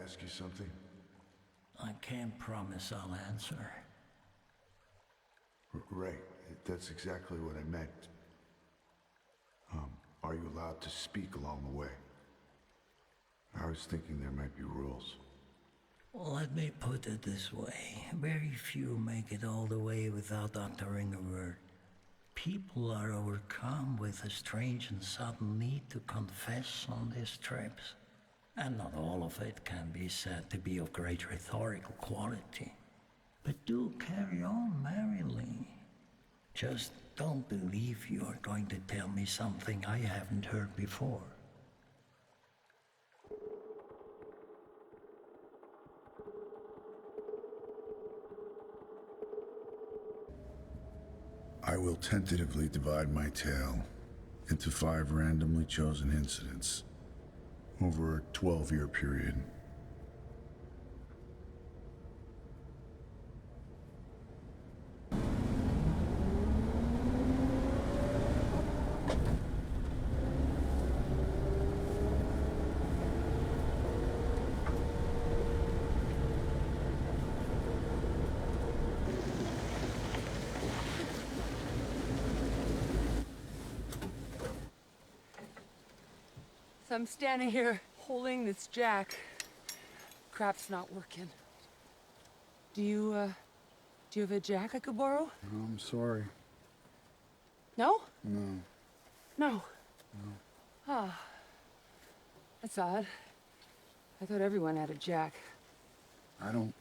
ask you something? I can't promise I'll answer. Right, that's exactly what I meant. Are you allowed to speak along the way? I was thinking there might be rules. Let me put it this way. Very few make it all the way without uttering a word. People are overcome with a strange and sudden need to confess on these trips. And not all of it can be said to be of great rhetorical quality. But do carry on merrily. Just don't believe you are going to tell me something I haven't heard before. I will tentatively divide my tale into 5 randomly chosen incidents over a 12-year period. So I'm standing here holding this jack. Crap's not working. Do you have a jack I could borrow? I'm sorry. No? No. No. Ah. That's odd. I thought everyone had a jack. I don't...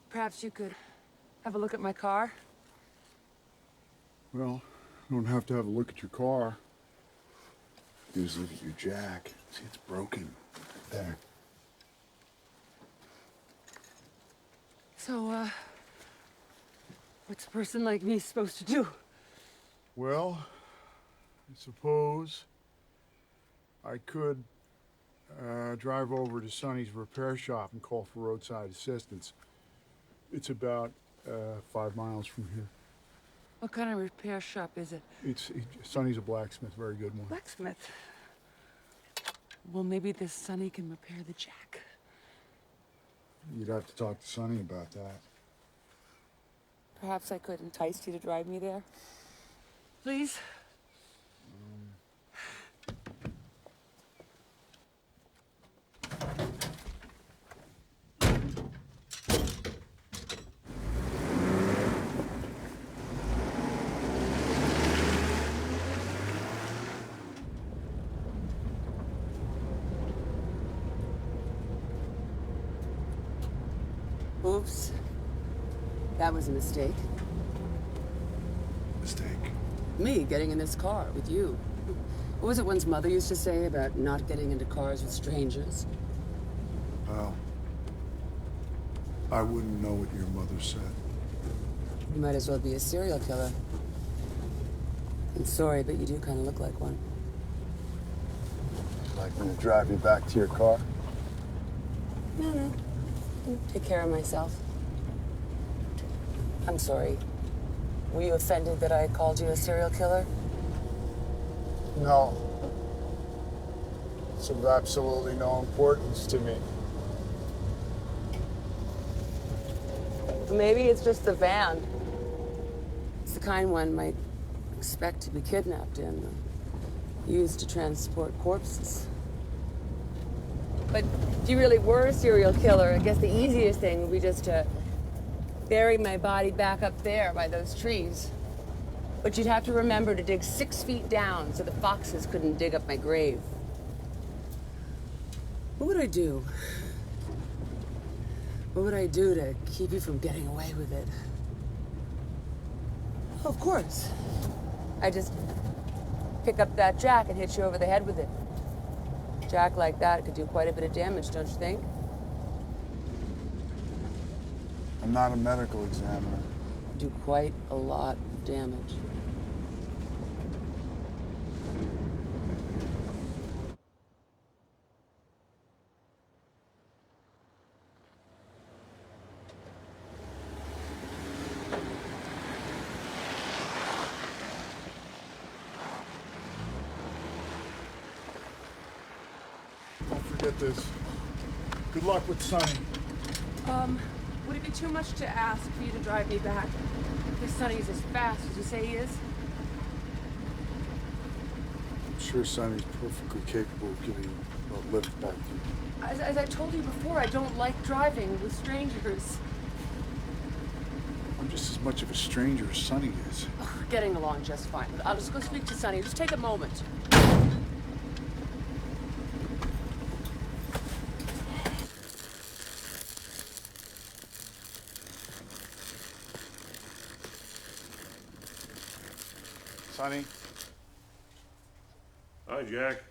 Perhaps you could have a look at my car? Well, you don't have to have a look at your car. Just look at your jack. See, it's broken. Right there. So, what's a person like me supposed to do? Well, I suppose I could drive over to Sonny's repair shop and call for roadside assistance. It's about 5 miles from here. What kind of repair shop is it? Sonny's a blacksmith, very good one. Blacksmith. Well, maybe this Sonny can repair the jack. You'd have to talk to Sonny about that. Perhaps I could entice you to drive me there? Please? Oops. That was a mistake. Mistake. Me getting in this car with you. What was it one's mother used to say about not getting into cars with strangers? Well, I wouldn't know what your mother said. You might as well be a serial killer. I'm sorry, but you do kind of look like one. Like me to drive you back to your car? No. I'll take care of myself. I'm sorry. Were you offended that I called you a serial killer? No. It's of absolutely no importance to me. Maybe it's just the van. It's the kind one might expect to be kidnapped in, used to transport corpses. But if you really were a serial killer, I guess the easiest thing would be just to bury my body back up there by those trees. But you'd have to remember to dig 6 feet down so the foxes couldn't dig up my grave. What would I do? What would I do to keep you from getting away with it? Oh, of course. I just pick up that jack and hit you over the head with it. A jack like that could do quite a bit of damage, don't you think? I'm not a medical examiner. Do quite a lot of damage. Don't forget this. Good luck with Sonny. Would it be too much to ask for you to drive me back? If Sonny's as fast as you say he is? I'm sure Sonny's perfectly capable of giving you a lift back to you. As I told you before, I don't like driving with strangers. I'm just as much of a stranger as Sonny is. Ugh, we're getting along just fine. I'll just go speak to Sonny. Just take a moment. Sonny, Hi, Jack.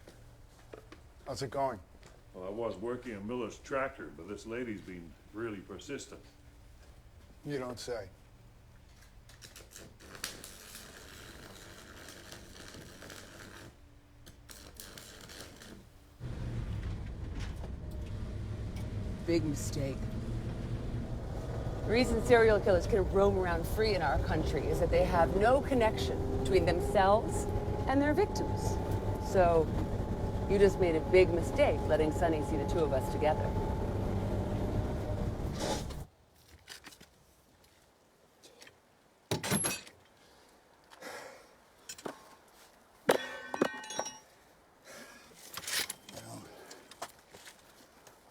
how's it going? Well, I was working on Miller's tractor, but this lady's been really persistent. You don't say. Big mistake. The reason serial killers can roam around free in our country is that they have no connection between themselves and their victims. So, you just made a big mistake letting Sonny see the two of us together.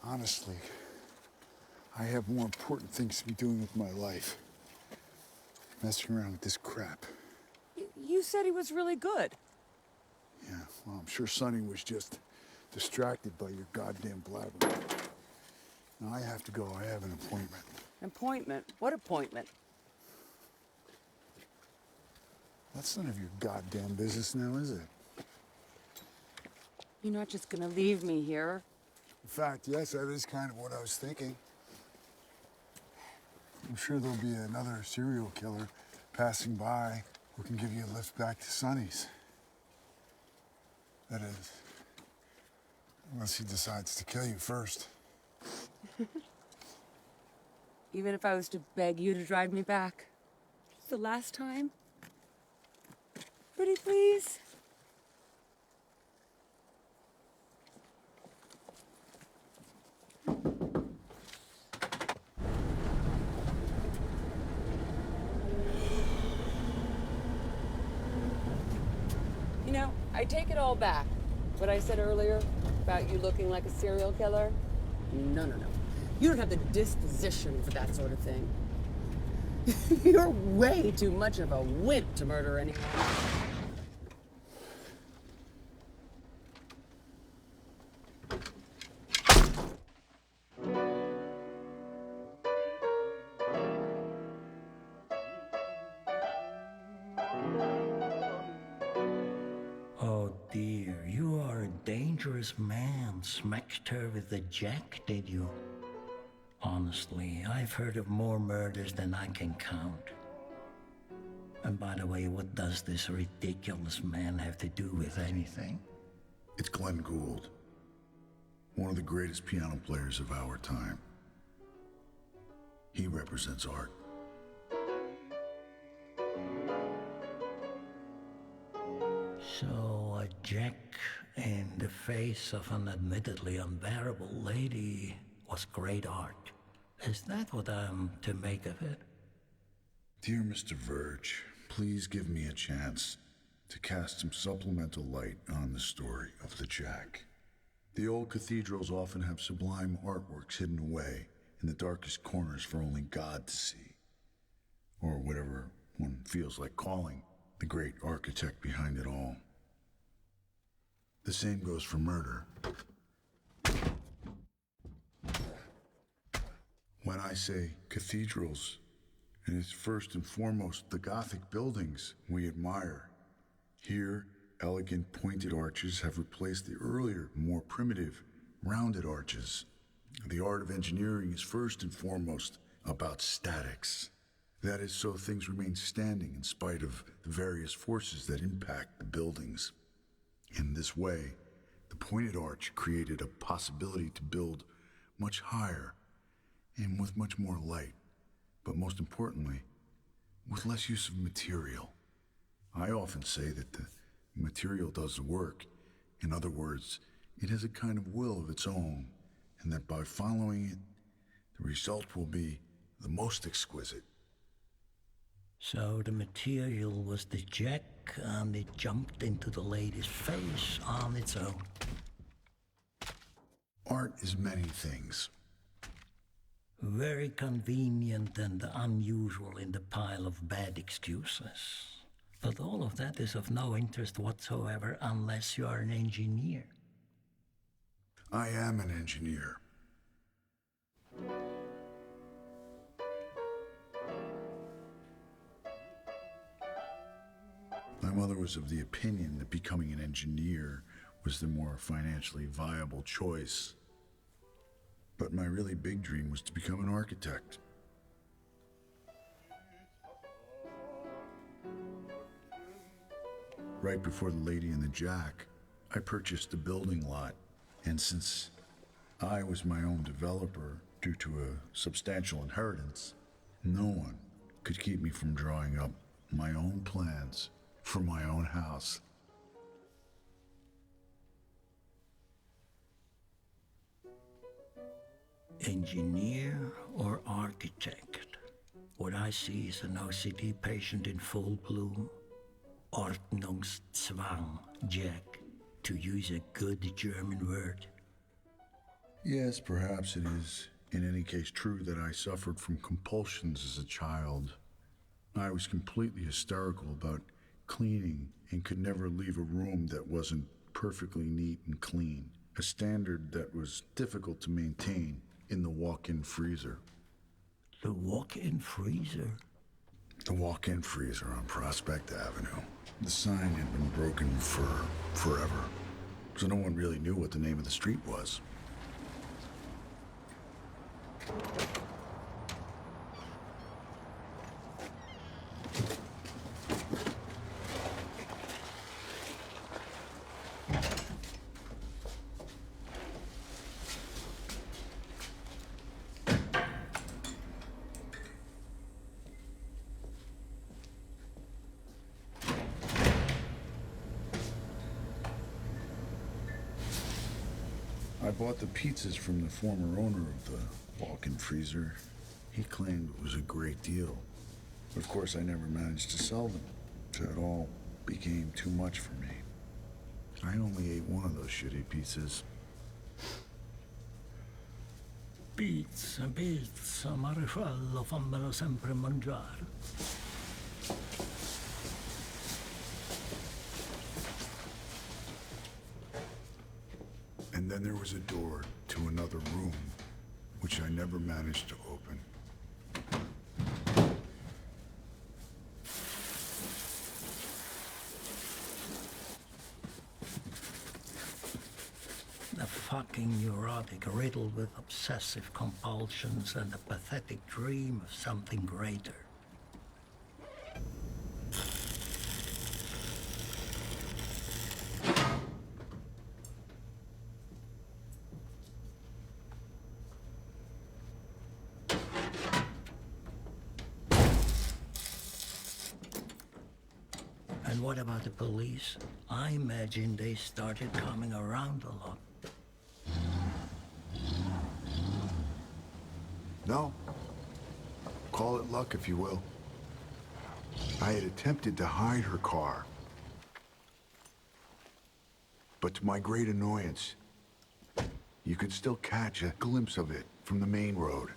Honestly, I have more important things to be doing with my life. Messing around with this crap. You said he was really good. Yeah, well, I'm sure Sonny was just distracted by your goddamn blabber. Now I have to go. I have an appointment. Appointment? What appointment? That's none of your goddamn business now, is it? You're not just gonna leave me here. In fact, yes, that is kind of what I was thinking. I'm sure there'll be another serial killer passing by who can give you a lift back to Sonny's. That is, unless he decides to kill you first. Even if I was to beg you to drive me back. The last time. Pretty please. You know, I take it all back. What I said earlier about you looking like a serial killer. No. You don't have the disposition for that sort of thing. You're way too much of a wimp to murder anyone. Oh dear, you are a dangerous man. Smacked her with the jack, did you? Honestly, I've heard of more murders than I can count. And by the way, what does this ridiculous man have to do with anything? It's Glenn Gould, one of the greatest piano players of our time. He represents art. So, a jack in the face of an admittedly unbearable lady was great art. Is that what I'm to make of it? Dear Mr. Verge, please give me a chance to cast some supplemental light on the story of the Jack. The old cathedrals often have sublime artworks hidden away in the darkest corners for only God to see, or whatever one feels like calling the great architect behind it all. The same goes for murder. When I say cathedrals, it is first and foremost the Gothic buildings we admire. Here, elegant pointed arches have replaced the earlier, more primitive, rounded arches. The art of engineering is first and foremost about statics. That is, so things remain standing in spite of the various forces that impact the buildings. In this way, the pointed arch created a possibility to build much higher and with much more light, but most importantly, with less use of material. I often say that the material does the work. In other words, it has a kind of will of its own, and that by following it, the result will be the most exquisite. So the material was the jack, and it jumped into the lady's face on its own. Art is many things. Very convenient and unusual in the pile of bad excuses. But all of that is of no interest whatsoever unless you are an engineer. I am an engineer. My mother was of the opinion that becoming an engineer was the more financially viable choice. But my really big dream was to become an architect. Right before The Lady and the Jack, I purchased a building lot, and since I was my own developer due to a substantial inheritance, no one could keep me from drawing up my own plans for my own house. Engineer or architect? What I see is an OCD patient in full bloom. Ordnungszwang, Jack, to use a good German word. Yes, perhaps it is, in any case, true that I suffered from compulsions as a child. I was completely hysterical about cleaning and could never leave a room that wasn't perfectly neat and clean, a standard that was difficult to maintain in the walk-in freezer. The walk-in freezer? The walk-in freezer on Prospect Avenue. The sign had been broken for forever, so no one really knew what the name of the street was. I bought the pizzas from the former owner of the walk-in freezer. He claimed it was a great deal. But of course, I never managed to sell them, so it all became too much for me. I only ate one of those shitty pizzas. Pizza, pizza, maresciallo, fammelo sempre mangiare. And then there was a door to another room, which I never managed to open. A fucking neurotic, riddled with obsessive compulsions and a pathetic dream of something greater. And what about the police? I imagine they started coming around a lot. No. Call it luck, if you will. I had attempted to hide her car. But to my great annoyance, you could still catch a glimpse of it from the main road.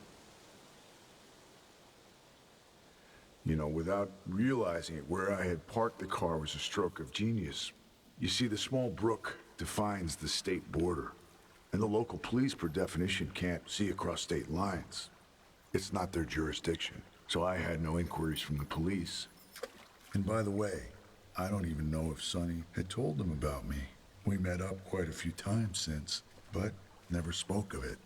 You know, without realizing it, where I had parked the car was a stroke of genius. You see, the small brook defines the state border, and the local police, per definition, can't see across state lines. It's not their jurisdiction, so I had no inquiries from the police. And by the way, I don't even know if Sonny had told them about me. We met up quite a few times since, but never spoke of it.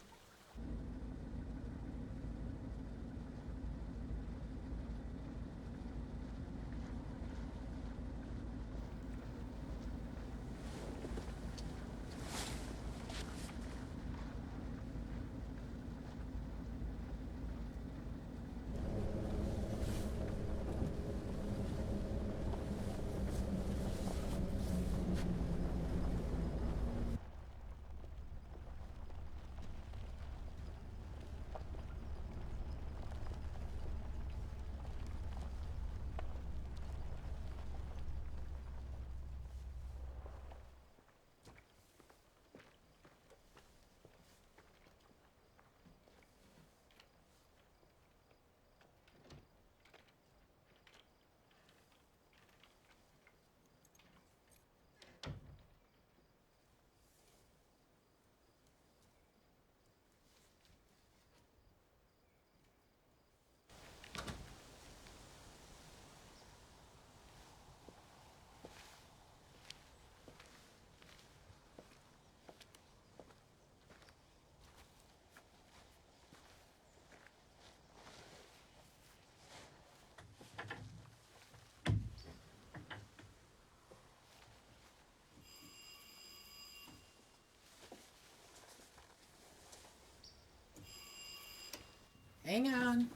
Hang on.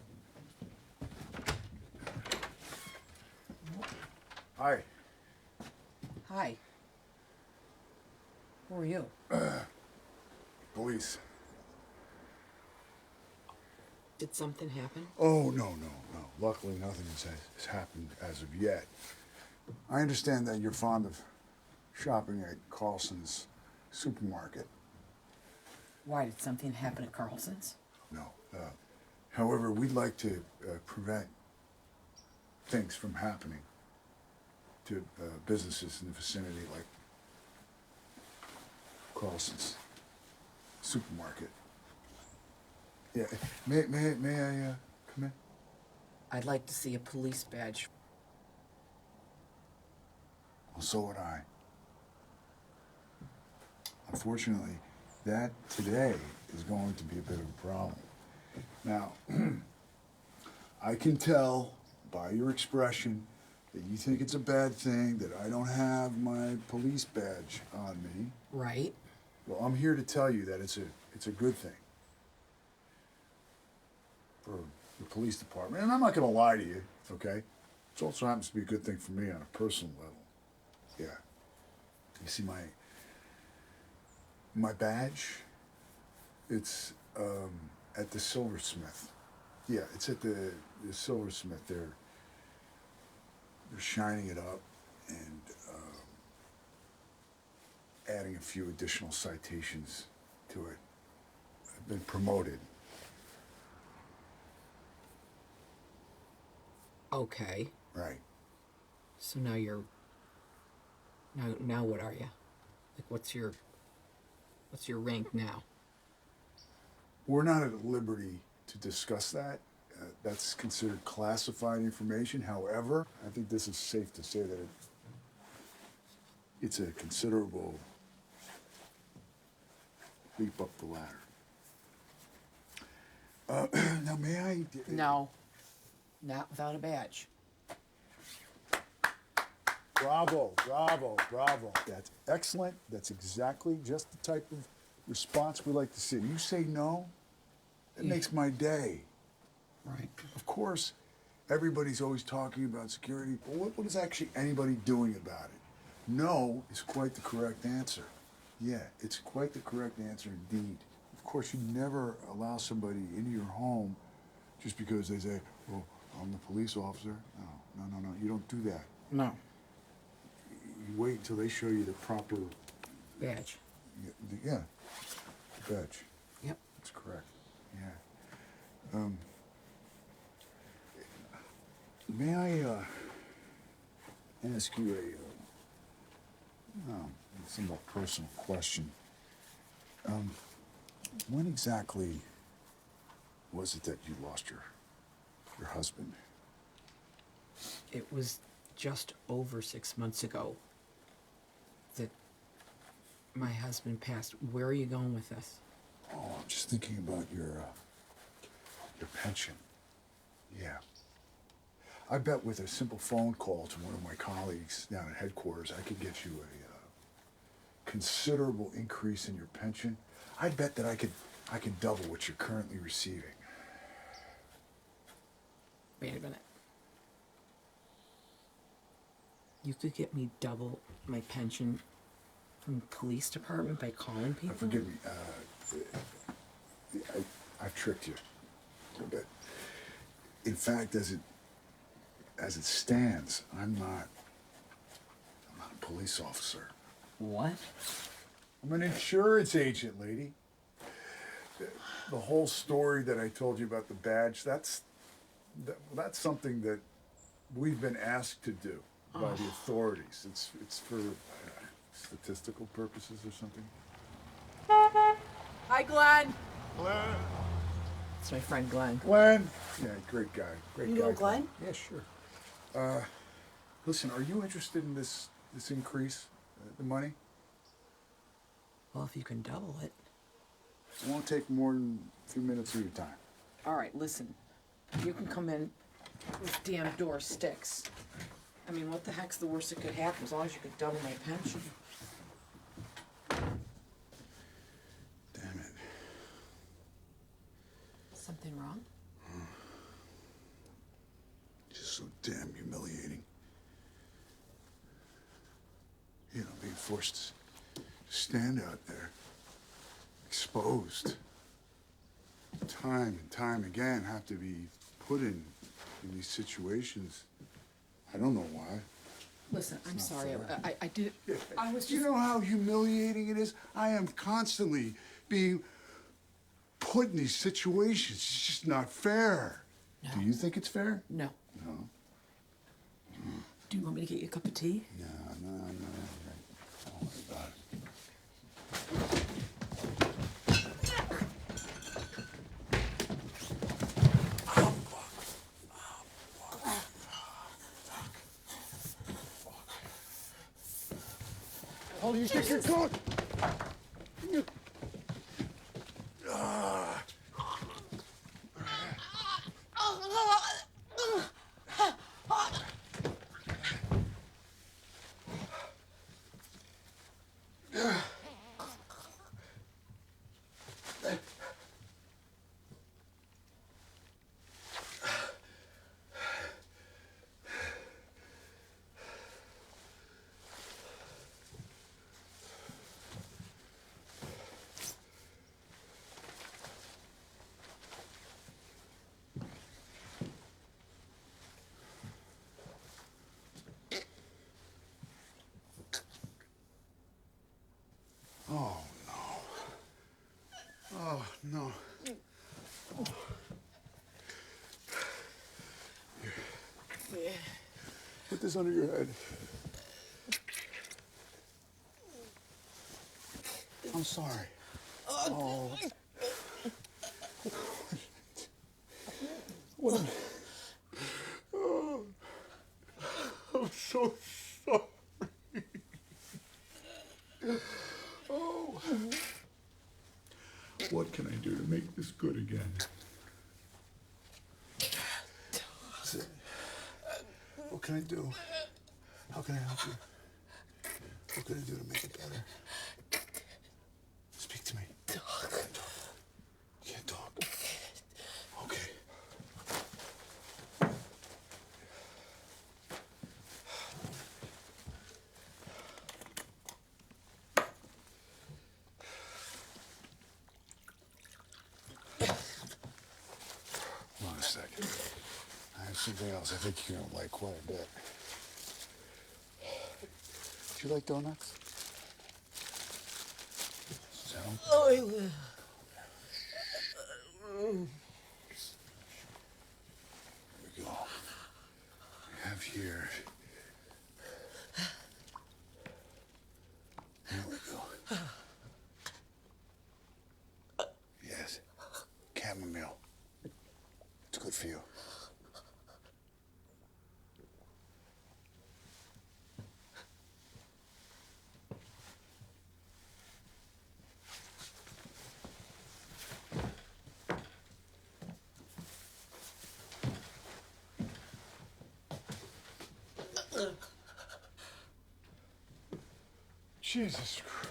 Hi. Hi. Who are you? Police. Did something happen? Oh, no. Luckily, nothing has happened as of yet. I understand that you're fond of shopping at Carlson's supermarket. Why, did something happen at Carlson's? No. However, we'd like to prevent things from happening to businesses in the vicinity like Carlson's supermarket. Yeah, may I come in? I'd like to see a police badge. Well, so would I. Unfortunately, that today is going to be a bit of a problem. Now, I can tell by your expression that you think it's a bad thing that I don't have my police badge on me. Right. Well, I'm here to tell you that it's a good thing for the police department. And I'm not going to lie to you, okay? It also happens to be a good thing for me on a personal level. Yeah. You see my badge? It's at the silversmith. Yeah, it's at the silversmith. They're shining it up and adding a few additional citations to it. I've been promoted. Okay. Right. So now you're... Now what are you? Like, what's your rank now? We're not at liberty to discuss that. That's considered classified information. However, I think this is safe to say that it's a considerable leap up the ladder. Now, may I? No. Not without a badge. Bravo. That's excellent. That's exactly just the type of response we like to see. You say no, it makes my day. Right. Of course, everybody's always talking about security, but what is actually anybody doing about it? No is quite the correct answer. Yeah, it's quite the correct answer indeed. Of course, you never allow somebody into your home just because they say, well, I'm the police officer. No. You don't do that. No. You wait until they show you the proper... Badge. Yeah, the badge. Yep. That's correct. Yeah. May I ask you a somewhat personal question? When exactly was it that you lost your husband? It was just over 6 months ago that my husband passed. Where are you going with this? Oh, I'm just thinking about your pension. Yeah. I bet with a simple phone call to one of my colleagues down at headquarters, I could get you a considerable increase in your pension. I bet that I could double what you're currently receiving. Wait a minute. You could get me double my pension from the police department by calling people? Forgive me. I've tricked you. But in fact, as it stands, I'm not a police officer. What? I'm an insurance agent, lady. The whole story that I told you about the badge, that's something that we've been asked to do by the authorities. It's for statistical purposes or something. Hi, Glenn. Glenn. It's my friend Glenn. Glenn? Yeah, great guy. Great You guy. know Glenn? Yeah, sure. Listen, are you interested in this increase, the money? Well, if you can double it. It won't take more than a few minutes of your time. All right, listen. You can come in. This damn door sticks. I mean, what the heck's the worst that could happen as long as you could double my pension? Damn it. Something wrong? damn humiliating. You know, being forced to stand out there, exposed, time and time again, have to be put in these situations. I don't know why. Listen, I'm not sorry. fair. I did. I was Do you just. know how humiliating it is? I am constantly being put in these situations. It's just not fair. No. Do you think it's fair? No. No. Do you want me to get you a cup of tea? No. Don't worry about it. Hold you stick your coat. Oh, no. Oh, no. Here. Put this under your head. I'm sorry. Oh. What? Oh. I'm so sorry. Oh. What can I do to make this good again? What can I do? How can I help you? What can I do to make it better? Speak to me. Talk. You can't talk. Okay. Hold on a second. I have something else I think you're gonna like quite a bit. Do you like donuts? So? Oh, I will. Here we go. We have here. Here we go. Yes. Chamomile. It's good for you. Jesus Christ.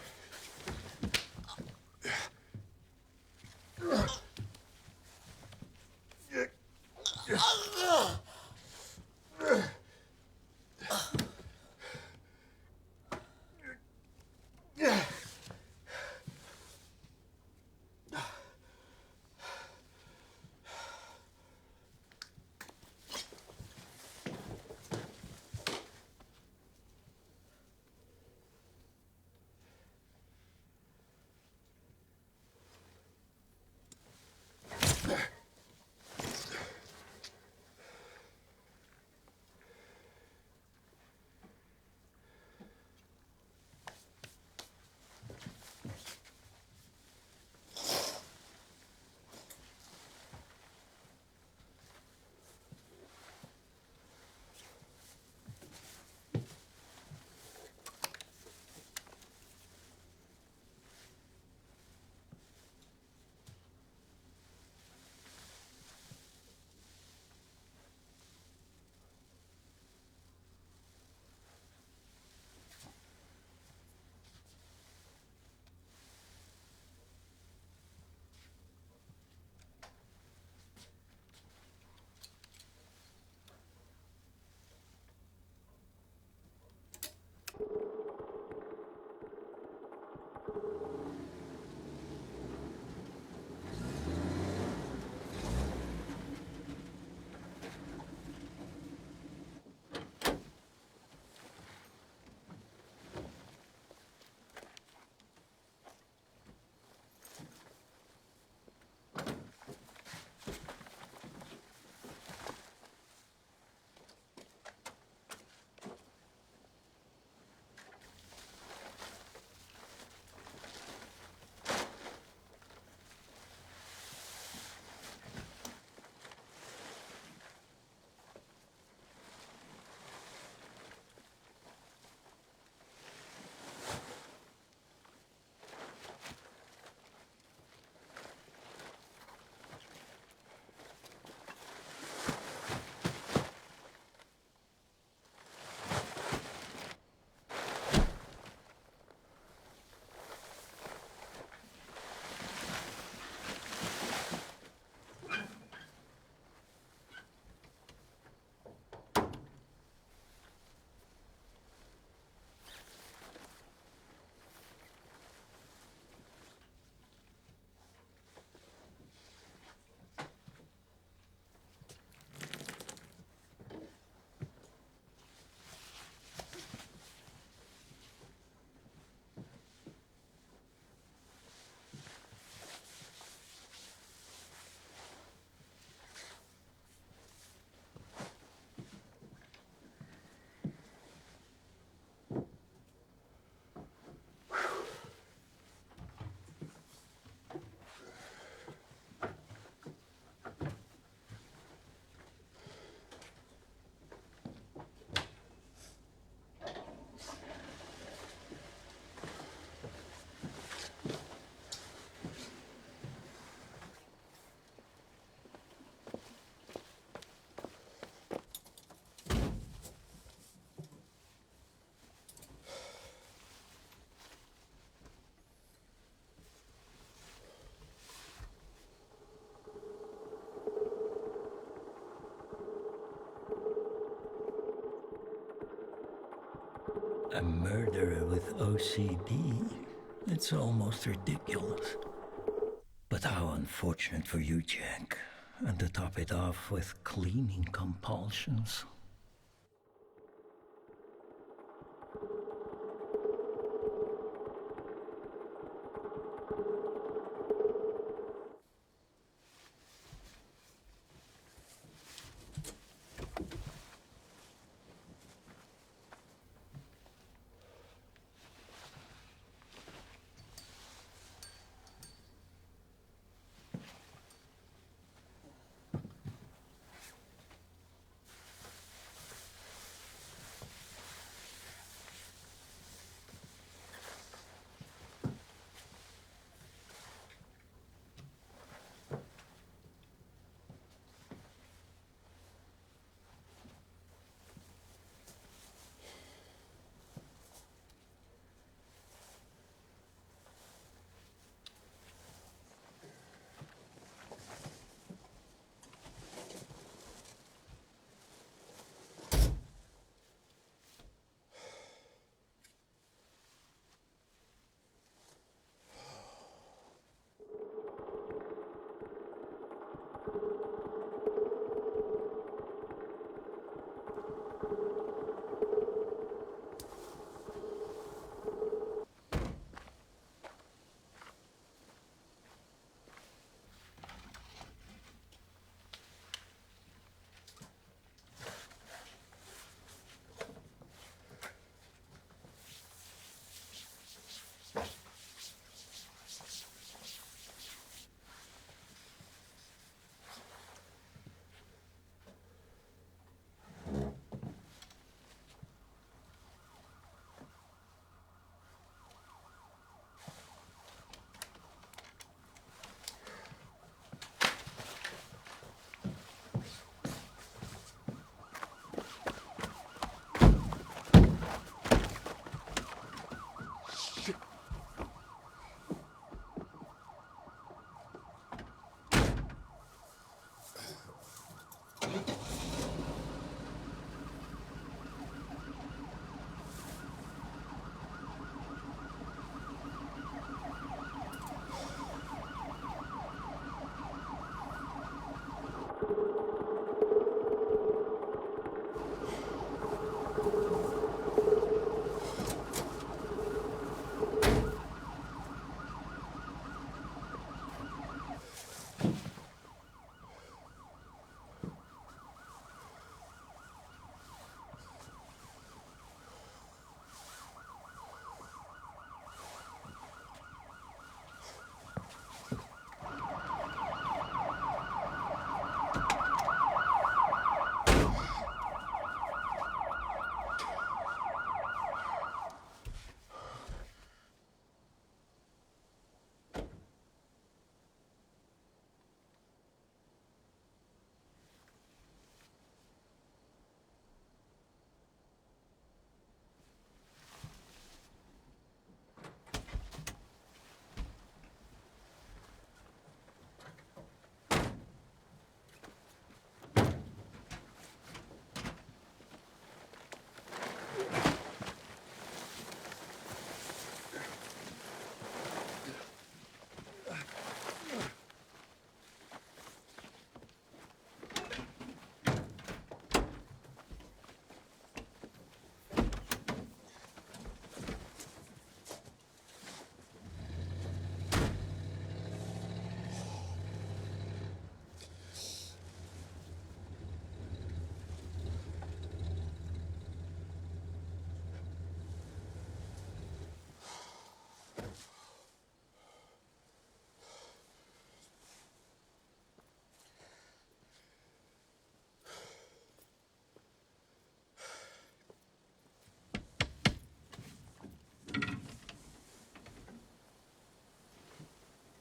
A murderer with OCD? It's almost ridiculous. But how unfortunate for you, Jack. And to top it off with cleaning compulsions.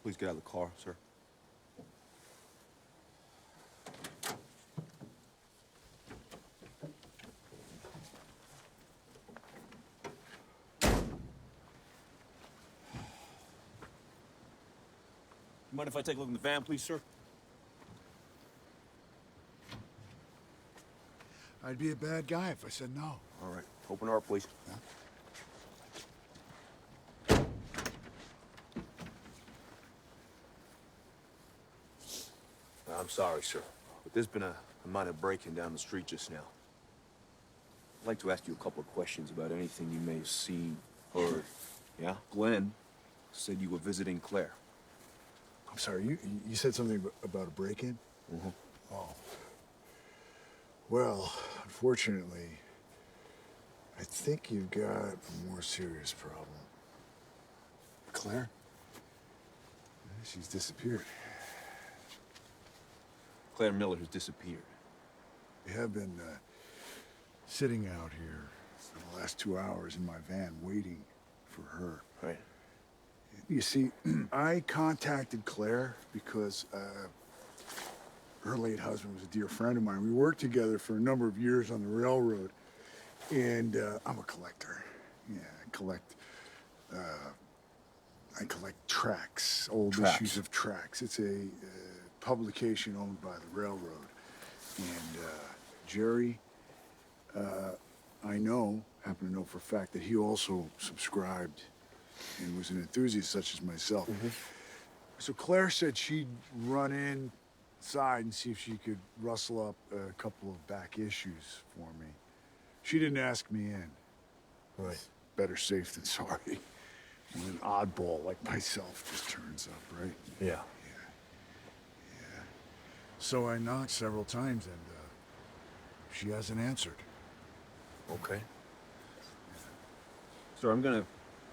Please get out of the car, sir. Mind if I take a look in the van, please, sir? I'd be a bad guy if I said no. All right. Open her up, please. sorry, sir, but there's been a minor break-in down the street just now. I'd like to ask you a couple of questions about anything you may have seen, heard. Yeah? Glenn said you were visiting Claire. I'm sorry, you said something about a break-in? Mm-hmm. Oh. Well, unfortunately, I think you've got a more serious problem. Claire? She's disappeared. Claire Miller has disappeared. We have been sitting out here for the last 2 hours in my van waiting for her. Right. You see, I contacted Claire because her late husband was a dear friend of mine. We worked together for a number of years on the railroad, and I'm a collector. Yeah, I collect tracks, old issues of tracks. It's a publication owned by the railroad, and Jerry, I happen to know for a fact that he also subscribed and was an enthusiast such as myself. Mm-hmm. So Claire said she'd run inside and see if she could rustle up a couple of back issues for me. She didn't ask me in. Right. Better safe than sorry. When an oddball like myself just turns up, right? Yeah. So I knocked several times and she hasn't answered. Okay. Sir, I'm gonna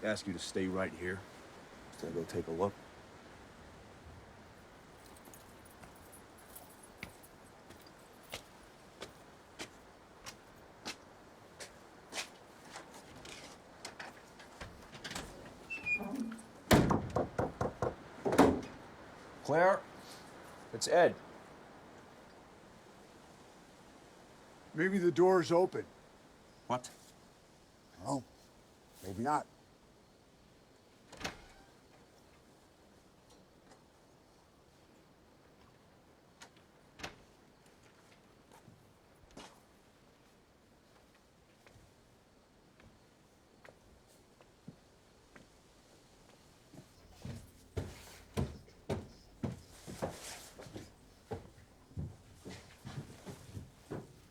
ask you to stay right here. Just to go take a look. Claire, it's Ed. Maybe the door's open. What? Oh, maybe not.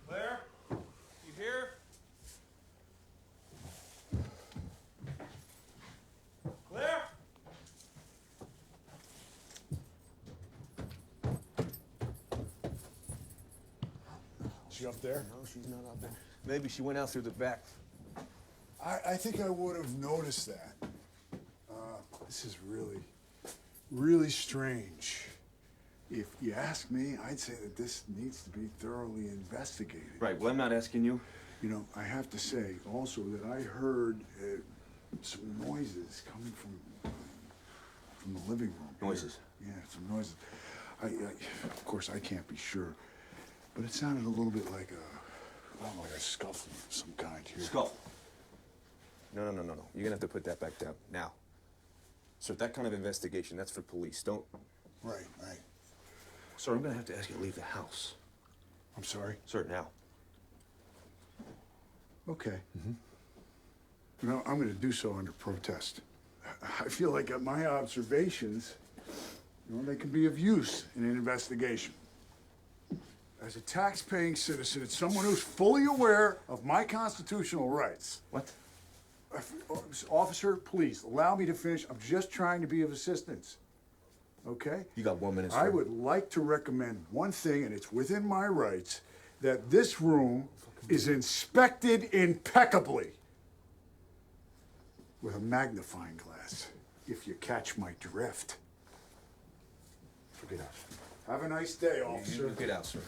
Claire, you here? Claire? She up there? No, she's not up there. Maybe she went out through the back. I think I would have noticed that. This is really strange. If you ask me, I'd say that this needs to be thoroughly investigated. Right, well, I'm not asking you. You know, I have to say also that I heard some noises coming from the living room. here. Noises? Yeah, some noises. Of course, I can't be sure, but it sounded a little bit like a scuffle of some kind here. Skull. No. You're gonna have to put that back down now. Sir, that kind of investigation, that's for police. Don't. Right. Sir, I'm gonna have to ask you to leave the house. I'm sorry. Sir, now. Okay. You know, I'm going to do so under protest. I feel like my observations, they can be of use in an investigation. As a tax-paying citizen, it's someone who's fully aware of my constitutional rights. What? Officer, please, allow me to finish. I'm just trying to be of assistance. Okay? You got 1 minute, sir. I would like to recommend one thing, and it's within my rights, that this room is inspected impeccably with a magnifying glass, if you catch my drift. Get out. Have a nice day, officer. You get out, sir.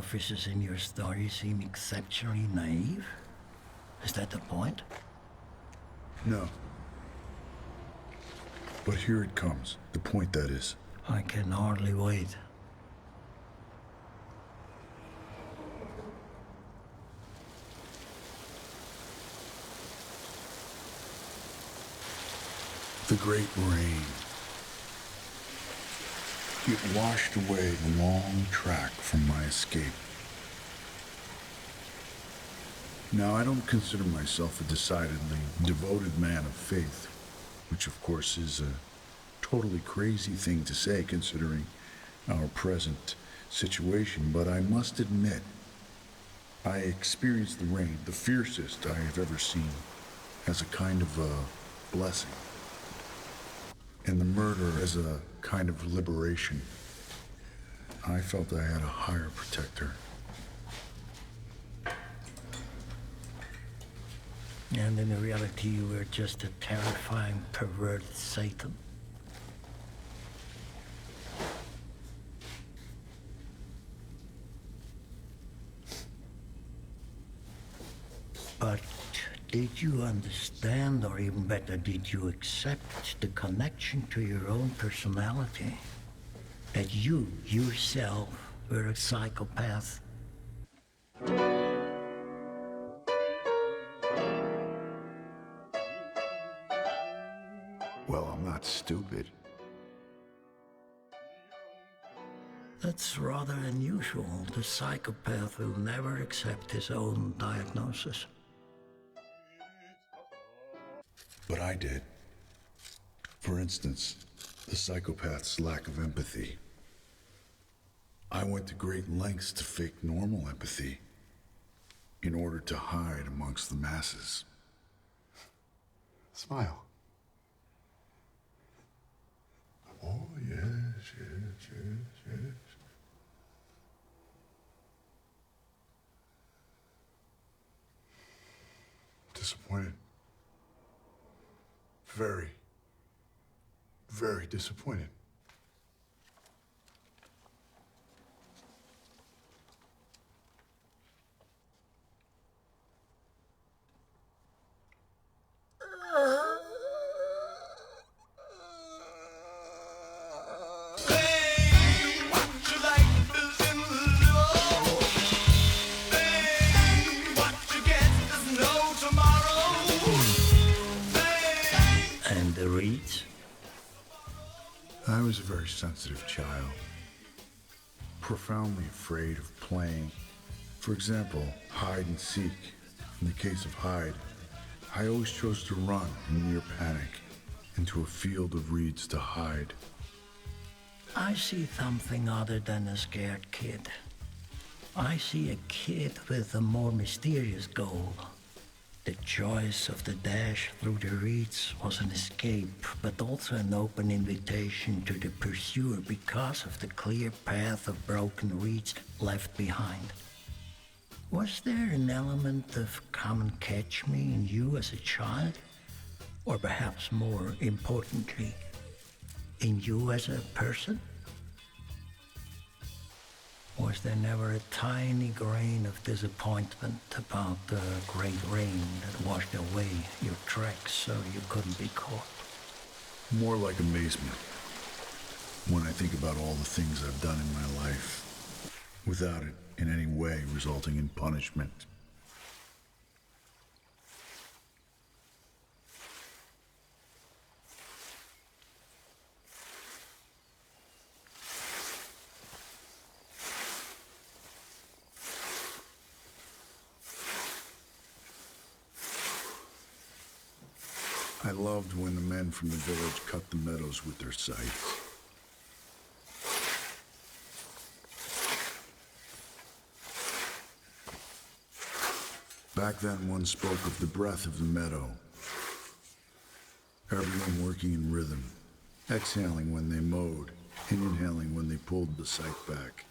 officers in your story seem exceptionally naive? Is that the point? No. But here it comes. The point, that is. I can hardly wait. The great rain. It washed away the long track from my escape. Now, I don't consider myself a decidedly devoted man of faith, which of course is a totally crazy thing to say considering our present situation, but I must admit, I experienced the rain, the fiercest I have ever seen, as a kind of a blessing, and the murder as a kind of liberation. I felt I had a higher protector. And in reality, you were just a terrifying, perverted Satan. But did you understand, or even better, did you accept the connection to your own personality? That you, yourself, were a psychopath? Well, I'm not stupid. That's rather unusual. The psychopath will never accept his own diagnosis. But I did. For instance, the psychopath's lack of empathy. I went to great lengths to fake normal empathy in order to hide amongst the masses. Smile. Oh, yes, yes, yes, yes. Disappointed. Very, very disappointed. And the reeds? I was a very sensitive child, profoundly afraid of playing. For example, hide and seek. In the case of hide, I always chose to run in near panic into a field of reeds to hide. I see something other than a scared kid. I see a kid with a more mysterious goal. The choice of the dash through the reeds was an escape, but also an open invitation to the pursuer because of the clear path of broken reeds left behind. Was there an element of come and catch me in you as a child? Or perhaps more importantly, in you as a person? Was there never a tiny grain of disappointment about the great rain that washed away your tracks so you couldn't be caught? More like amazement when I think about all the things I've done in my life without it in any way resulting in punishment. I loved when the men from the village cut the meadows with their scythes. Back then, one spoke of the breath of the meadow. Everyone working in rhythm, exhaling when they mowed, and inhaling when they pulled the scythe back.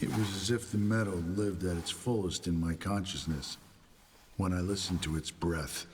It was as if the meadow lived at its fullest in my consciousness when I listened to its breath.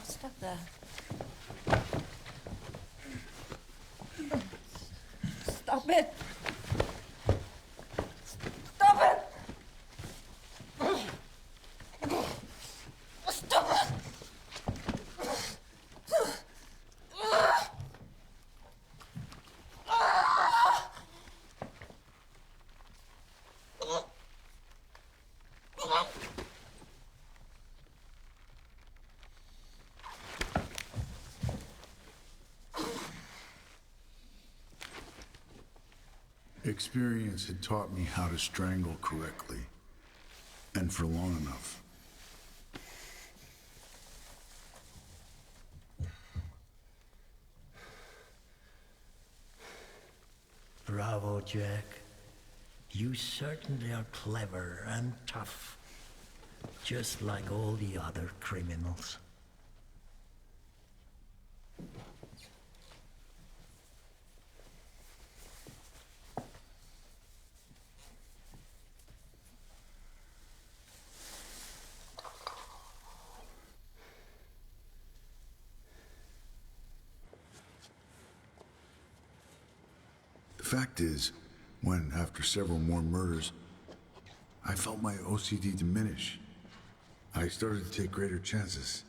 Stop that. Stop it! Stop it! Stop it! Experience had taught me how to strangle correctly, and for long enough. Bravo, Jack. You certainly are clever and tough, just like all the other criminals. The fact is, when, after several more murders, I felt my OCD diminish, I started to take greater chances.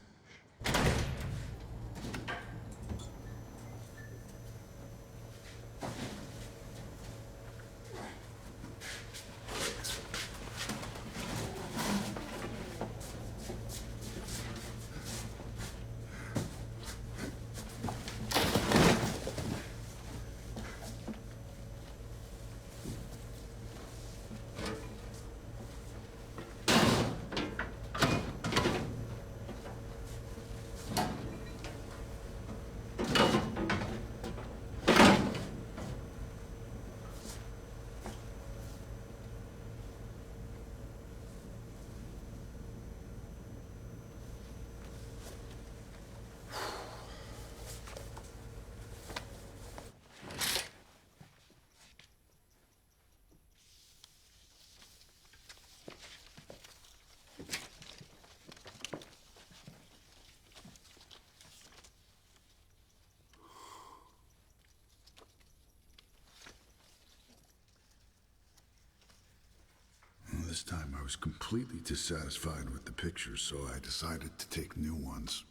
This time I was completely dissatisfied with the pictures, so I decided to take new ones.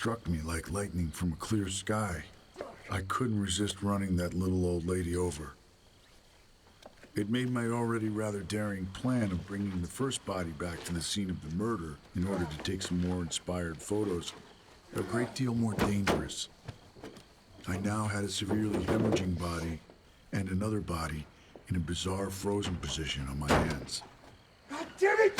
struck me like lightning from a clear sky. I couldn't resist running that little old lady over. It made my already rather daring plan of bringing the first body back to the scene of the murder in order to take some more inspired photos a great deal more dangerous. I now had a severely hemorrhaging body and another body in a bizarre frozen position on my hands. God damn it!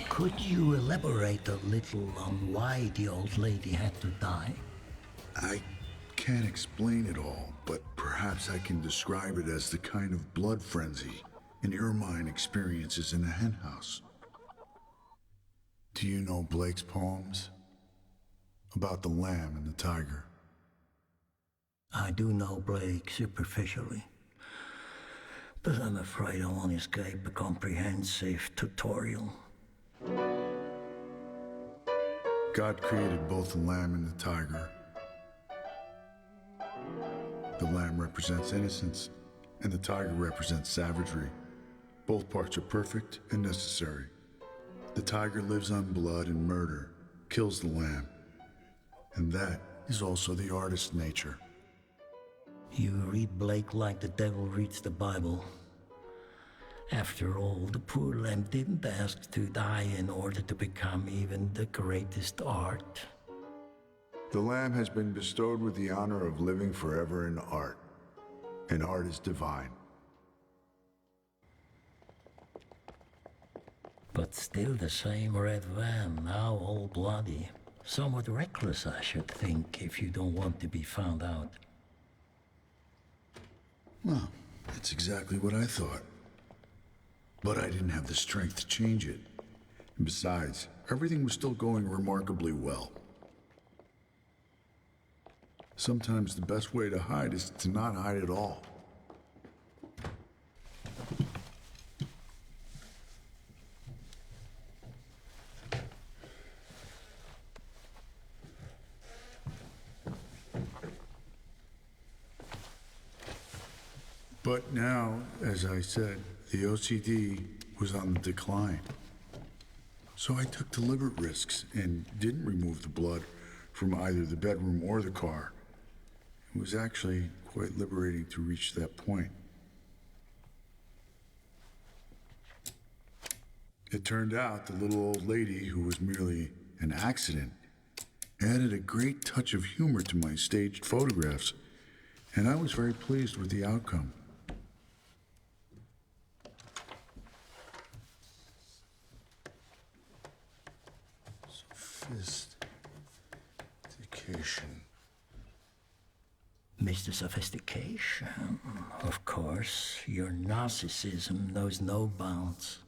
Could you elaborate a little on why the old lady had to die? I can't explain it all, but perhaps I can describe it as the kind of blood frenzy an ermine experiences in a henhouse. Do you know Blake's poems? About the lamb and the tiger. I do know Blake superficially, but I'm afraid I won't escape a comprehensive tutorial. God created both the lamb and the tiger. The lamb represents innocence, and the tiger represents savagery. Both parts are perfect and necessary. The tiger lives on blood and murder, kills the lamb. And that is also the artist's nature. You read Blake like the devil reads the Bible. After all, the poor lamb didn't ask to die in order to become even the greatest art. The lamb has been bestowed with the honor of living forever in art. And art is divine. But still the same red van, now all bloody. Somewhat reckless, I should think, if you don't want to be found out. Well, that's exactly what I thought. But I didn't have the strength to change it. And besides, everything was still going remarkably well. Sometimes the best way to hide is to not hide at all. But now, as I said, the OCD was on the decline. So I took deliberate risks and didn't remove the blood from either the bedroom or the car. It was actually quite liberating to reach that point. It turned out the little old lady, who was merely an accident, added a great touch of humor to my staged photographs, and I was very pleased with the outcome. Sophistication. Mr. Sophistication, of course, your narcissism knows no bounds.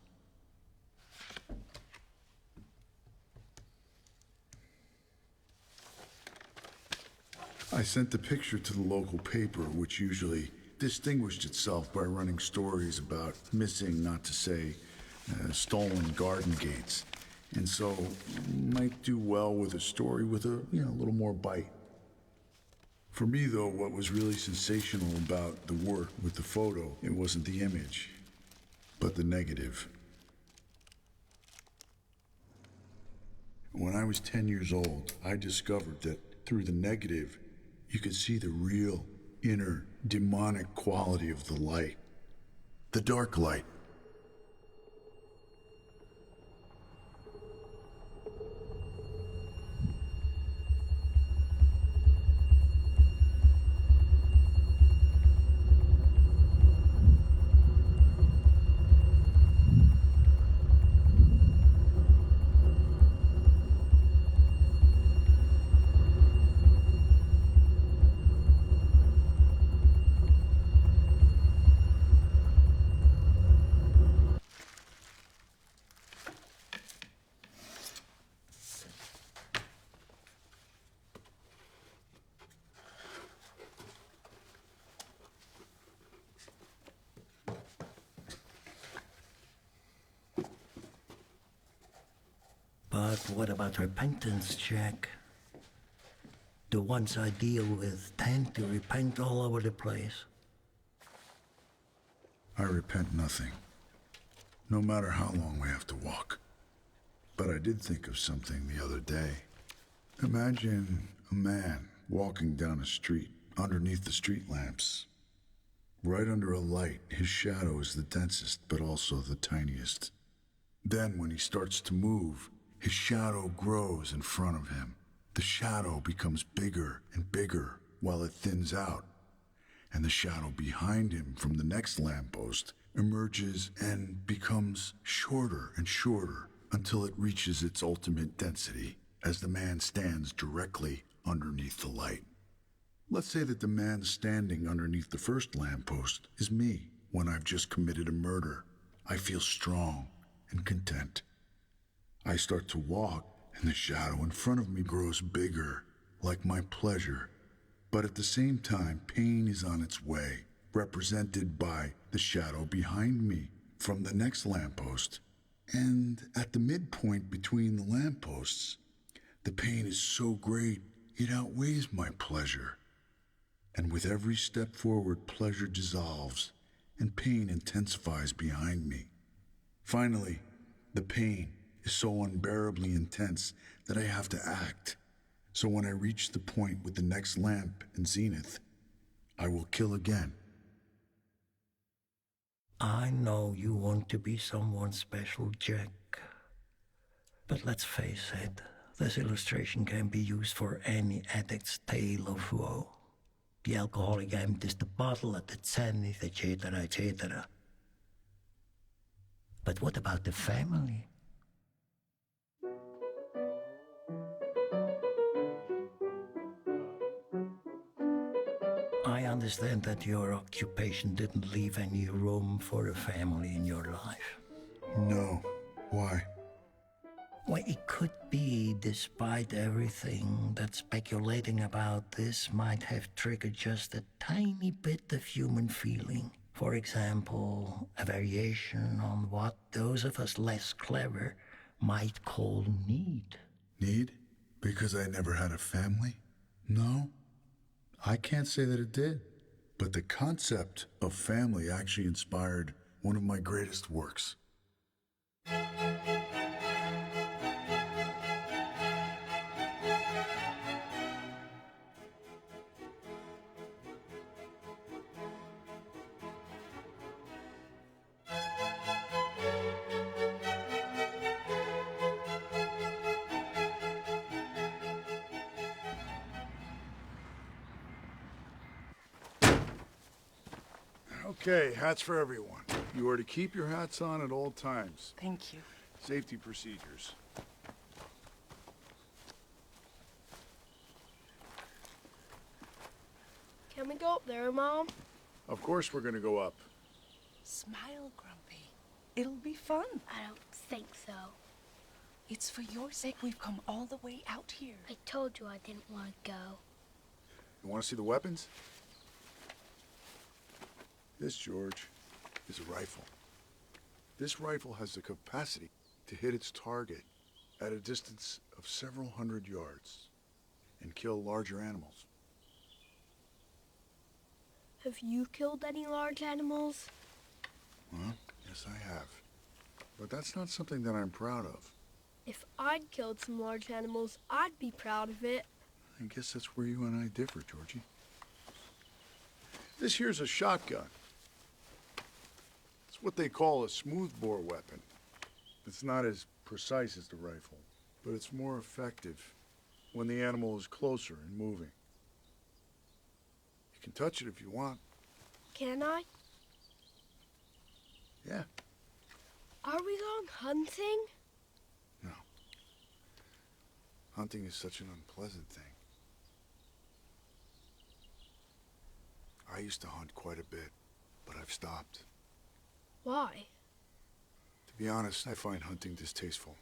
I sent the picture to the local paper, which usually distinguished itself by running stories about missing, not to say, stolen garden gates. And so might do well with a story with a little more bite. For me, though, what was really sensational about the work with the photo, it wasn't the image, but the negative. When I was 10 years old, I discovered that through the negative, you could see the real, inner, demonic quality of the light. The dark light. But what about repentance, Jack? The ones I deal with tend to repent all over the place. I repent nothing, no matter how long we have to walk. But I did think of something the other day. Imagine a man walking down a street underneath the street lamps. Right under a light, his shadow is the densest, but also the tiniest. Then when he starts to move, his shadow grows in front of him. The shadow becomes bigger and bigger while it thins out. And the shadow behind him from the next lamppost emerges and becomes shorter and shorter until it reaches its ultimate density as the man stands directly underneath the light. Let's say that the man standing underneath the first lamppost is me when I've just committed a murder. I feel strong and content. I start to walk, and the shadow in front of me grows bigger, like my pleasure. But at the same time, pain is on its way, represented by the shadow behind me from the next lamppost. And at the midpoint between the lampposts, the pain is so great, it outweighs my pleasure. And with every step forward, pleasure dissolves, and pain intensifies behind me. Finally, the pain is so unbearably intense that I have to act. So when I reach the point with the next lamp in zenith, I will kill again. I know you want to be someone special, Jack. But let's face it, this illustration can be used for any addict's tale of woe. The alcoholic empties the bottle at the zenith, etc., etc. But what about the family? I understand that your occupation didn't leave any room for a family in your life. No. Why? Well, it could be, despite everything, that speculating about this might have triggered just a tiny bit of human feeling. For example, a variation on what those of us less clever might call need. Need? Because I never had a family? No. I can't say that it did. But the concept of family actually inspired one of my greatest works. Okay, hats for everyone. You are to keep your hats on at all times. Thank you. Safety procedures. Can we go up there, Mom? Of course we're gonna go up. Smile, Grumpy. It'll be fun. I don't think so. It's for your sake we've come all the way out here. I told you I didn't want to go. You wanna see the weapons? This, George, is a rifle. This rifle has the capacity to hit its target at a distance of several hundred yards and kill larger animals. Have you killed any large animals? Well, yes, I have. But that's not something that I'm proud of. If I'd killed some large animals, I'd be proud of it. I guess that's where you and I differ, Georgie. This here's a shotgun. It's what they call a smoothbore weapon. It's not as precise as the rifle, but it's more effective when the animal is closer and moving. You can touch it if you want. Can I? Yeah. Are we going hunting? No. Hunting is such an unpleasant thing. I used to hunt quite a bit, but I've stopped. Why? To be honest, I find hunting distasteful.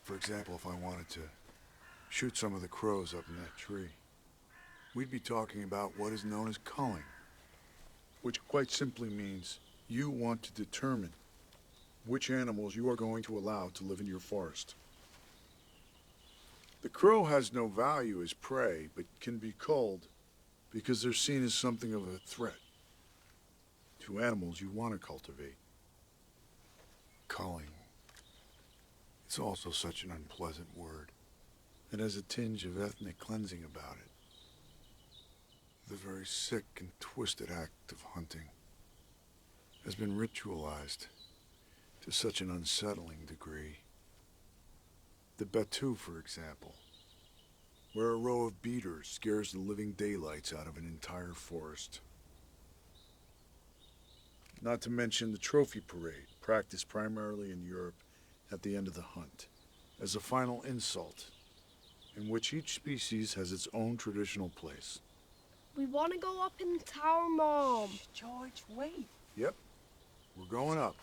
For example, if I wanted to shoot some of the crows up in that tree, we'd be talking about what is known as culling, which quite simply means you want to determine which animals you are going to allow to live in your forest. The crow has no value as prey, but can be culled because they're seen as something of a threat. to animals you want to cultivate. Culling. It's also such an unpleasant word. It has a tinge of ethnic cleansing about it. The very sick and twisted act of hunting has been ritualized to such an unsettling degree. The Batu, for example, where a row of beaters scares the living daylights out of an entire forest. Not to mention the trophy parade, practiced primarily in Europe at the end of the hunt, as a final insult, in which each species has its own traditional place. We want to go up in the tower, Mom. George, wait. Yep, we're going up.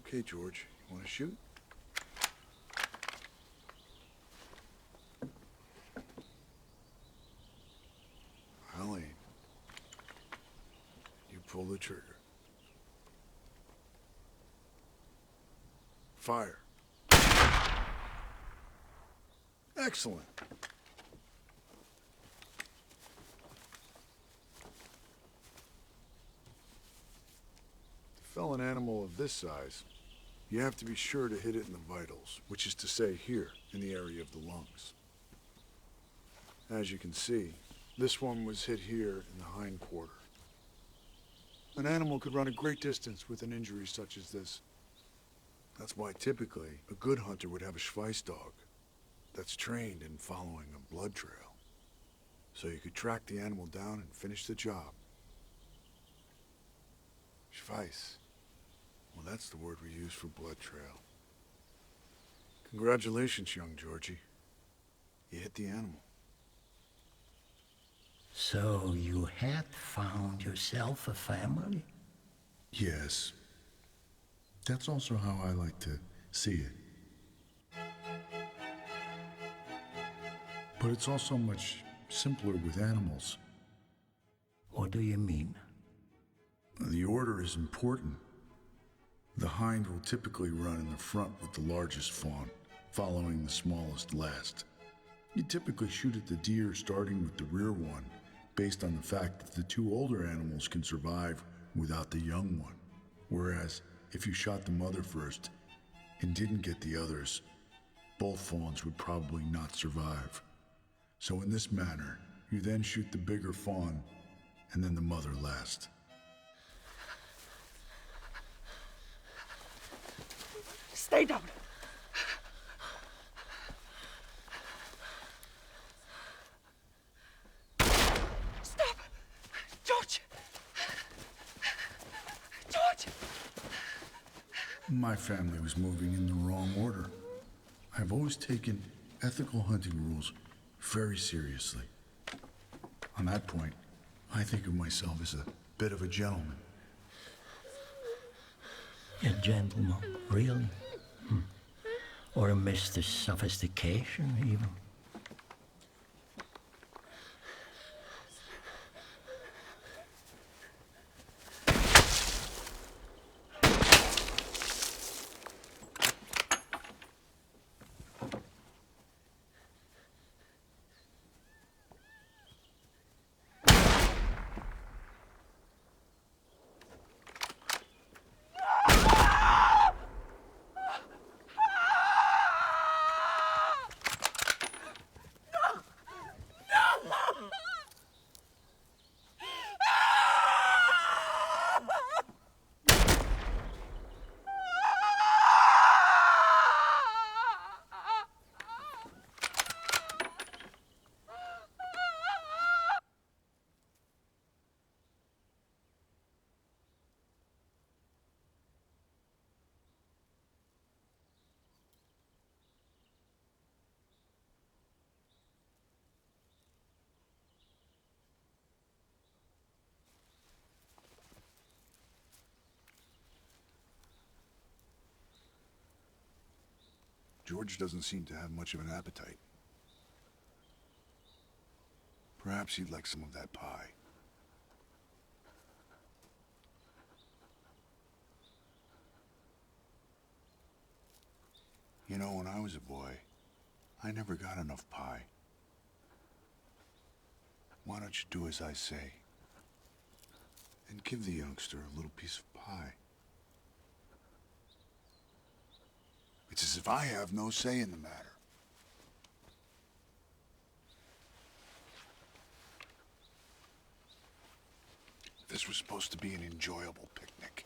Okay, George, you want to shoot? I'll aim. You pull the trigger. Fire. Excellent. To fell an animal of this size, you have to be sure to hit it in the vitals, which is to say here, in the area of the lungs. As you can see, this one was hit here in the hind quarter. An animal could run a great distance with an injury such as this. That's why typically a good hunter would have a Schweiss dog that's trained in following a blood trail, so you could track the animal down and finish the job. Schweiss. Well, that's the word we use for blood trail. Congratulations, young Georgie. You hit the animal. So you had found yourself a family? Yes. That's also how I like to see it. But it's also much simpler with animals. What do you mean? The order is important. The hind will typically run in the front with the largest fawn, following the smallest last. You typically shoot at the deer starting with the rear one, based on the fact that the two older animals can survive without the young one. Whereas, if you shot the mother first and didn't get the others, both fawns would probably not survive. So in this manner, you then shoot the bigger fawn and then the mother last. Stay down. Stop! George! George! My family was moving in the wrong order. I've always taken ethical hunting rules very seriously. On that point, I think of myself as a bit of a gentleman. A gentleman, really? Or a Mr. Sophistication, even? George doesn't seem to have much of an appetite. Perhaps he'd like some of that pie. You know, when I was a boy, I never got enough pie. Why don't you do as I say and give the youngster a little piece of pie? It's as if I have no say in the matter. This was supposed to be an enjoyable picnic.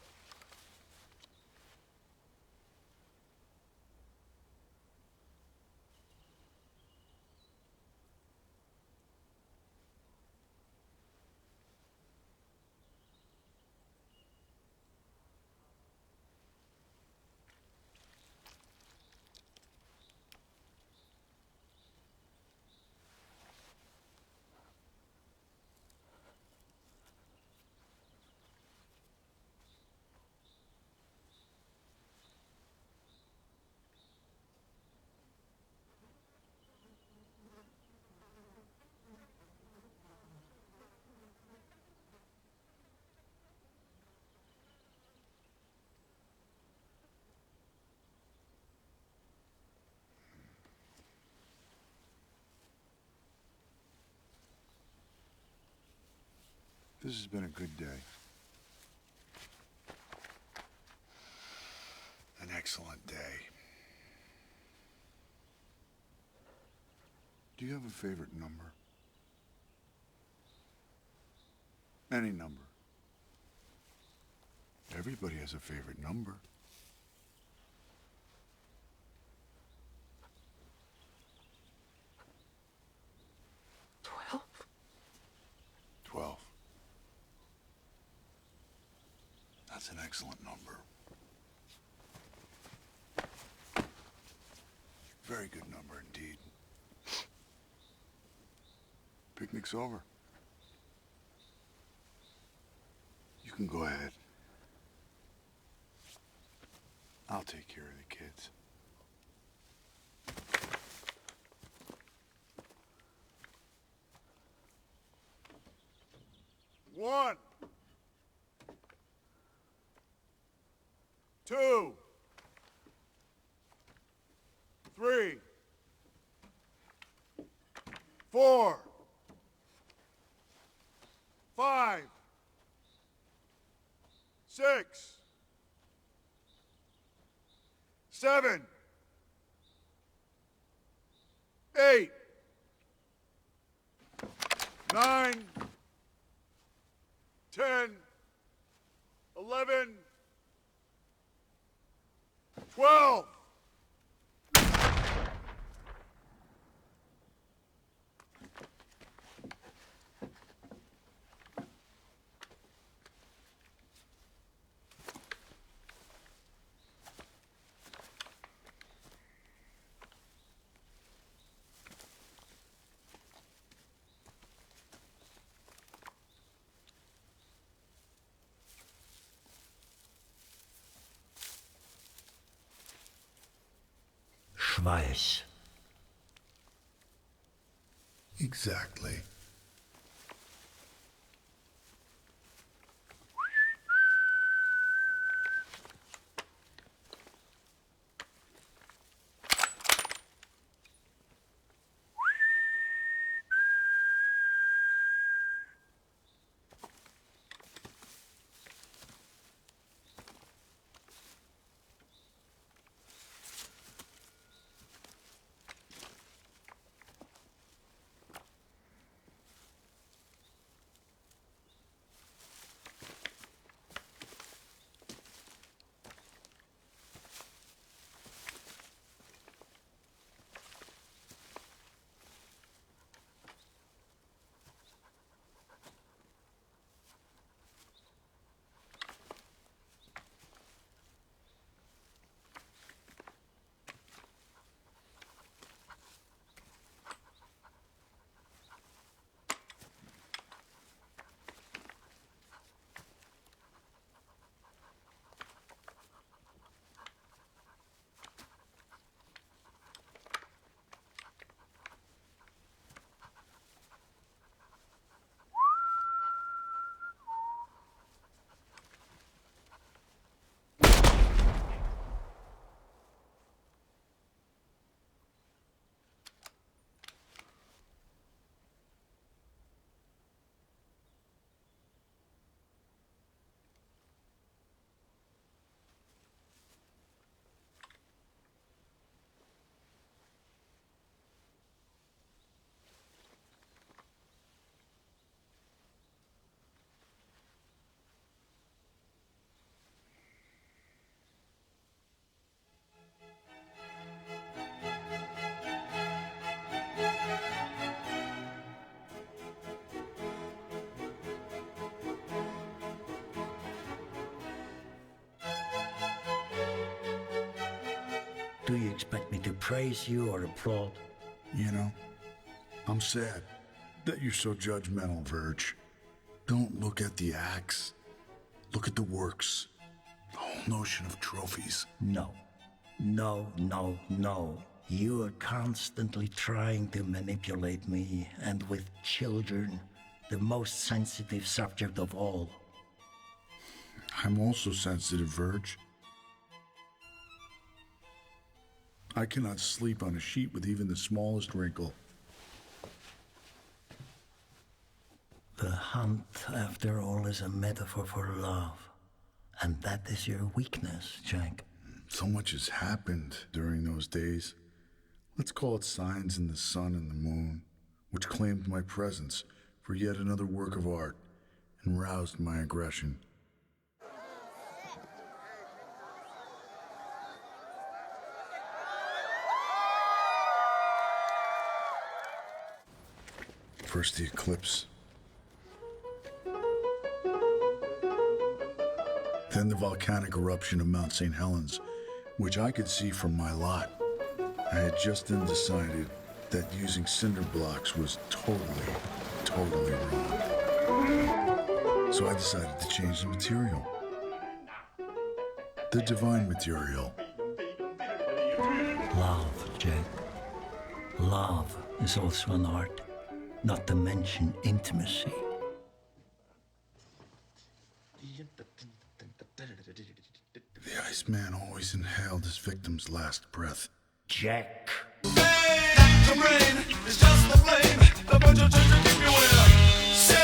This has been a good day. An excellent day. Do you have a favorite number? Any number. Everybody has a favorite number. 12. 12. That's an excellent number. Very good number indeed. Picnic's over. You can go ahead. I'll take care of the kids. One. 2. 3. 4. 5. 6. 7. 8. 9. 10. 11. 12. Schweiß. Exactly. Do you expect me to praise you or applaud? You know, I'm sad that you're so judgmental, Verge. Don't look at the acts. Look at the works. The whole notion of trophies. No. No, no, no. You are constantly trying to manipulate me, and with children, the most sensitive subject of all. I'm also sensitive, Verge. I cannot sleep on a sheet with even the smallest wrinkle. The hunt, after all, is a metaphor for love. And that is your weakness, Jack. So much has happened during those days. Let's call it signs in the sun and the moon, which claimed my presence for yet another work of art and roused my aggression. First the eclipse. Then the volcanic eruption of Mount St. Helens, which I could see from my lot. I had just then decided that using cinder blocks was totally wrong. So I decided to change the material. The divine material. Love, Jack. Love is also an art, not to mention intimacy. The Iceman always inhaled his victim's last breath. Jack. The rain is just the flame, the bunch of treasure keep you in. Say,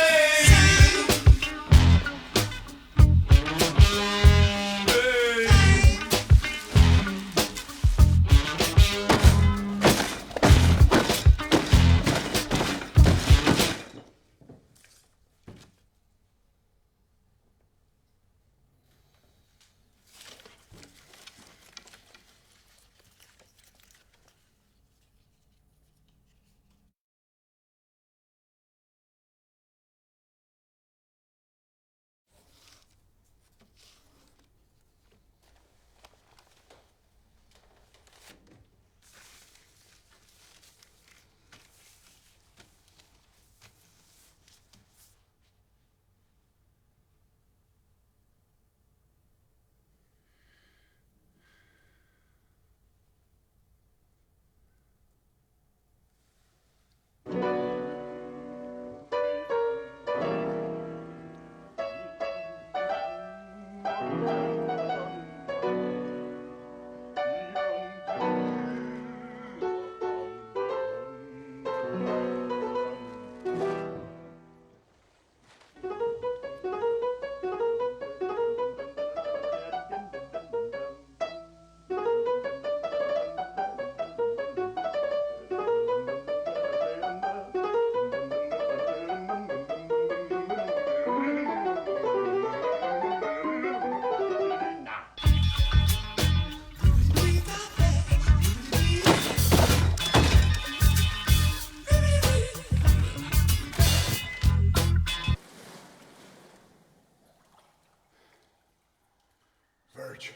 Verge.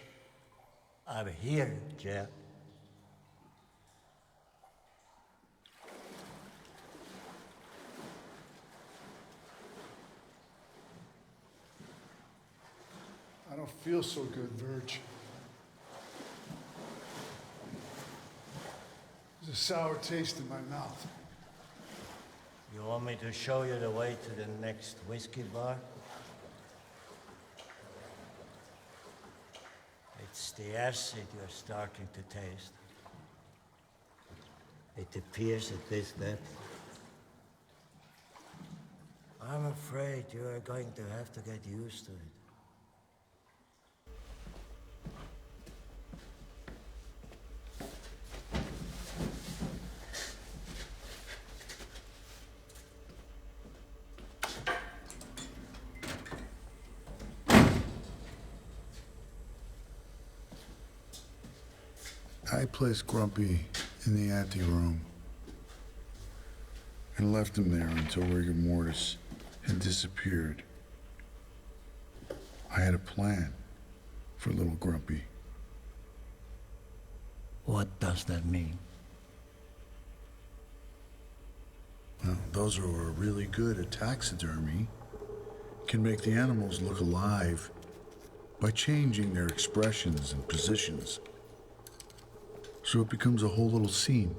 I'm here, Jack. I don't feel so good, Verge. There's a sour taste in my mouth. You want me to show you the way to the next whiskey bar? It's the acid you're starting to taste. It appears at this depth. I'm afraid you are going to have to get used to it. I placed Grumpy in the anteroom and left him there until rigor mortis had disappeared. I had a plan for little Grumpy. What does that mean? Well, those who are really good at taxidermy can make the animals look alive by changing their expressions and positions. So it becomes a whole little scene.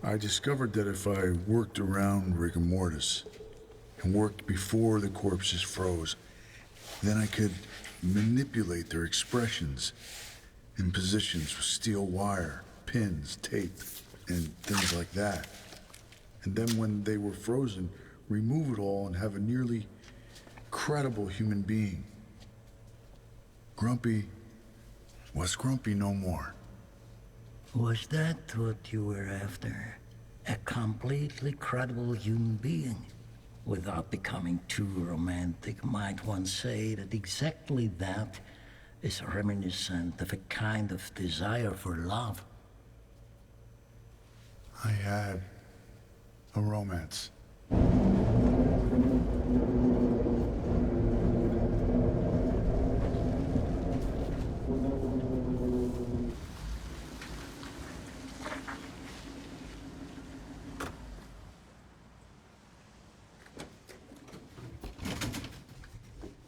I discovered that if I worked around rigor mortis and worked before the corpses froze, then I could manipulate their expressions and positions with steel wire, pins, tape, and things like that. And then when they were frozen, remove it all and have a nearly credible human being. Grumpy was grumpy no more. Was that what you were after? A completely credible human being? Without becoming too romantic, might one say that exactly that is reminiscent of a kind of desire for love? I had a romance.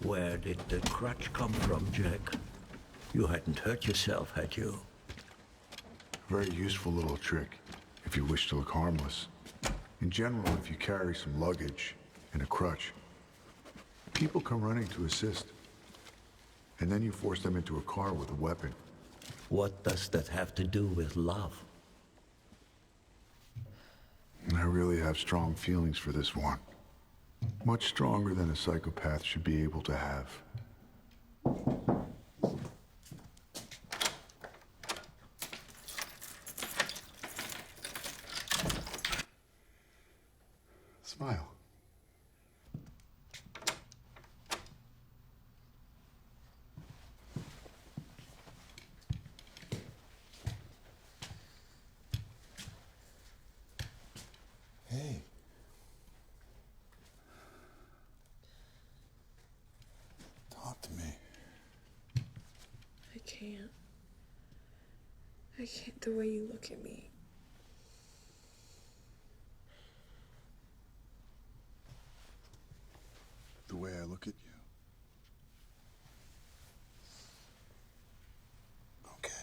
Where did the crutch come from, Jack? You hadn't hurt yourself, had you? Very useful little trick if you wish to look harmless. In general, if you carry some luggage and a crutch, people come running to assist. And then you force them into a car with a weapon. What does that have to do with love? I really have strong feelings for this one. Much stronger than a psychopath should be able to have. Smile. Hey. Talk to me. I can't. I can't the way you look at me. The way I look at you. Okay.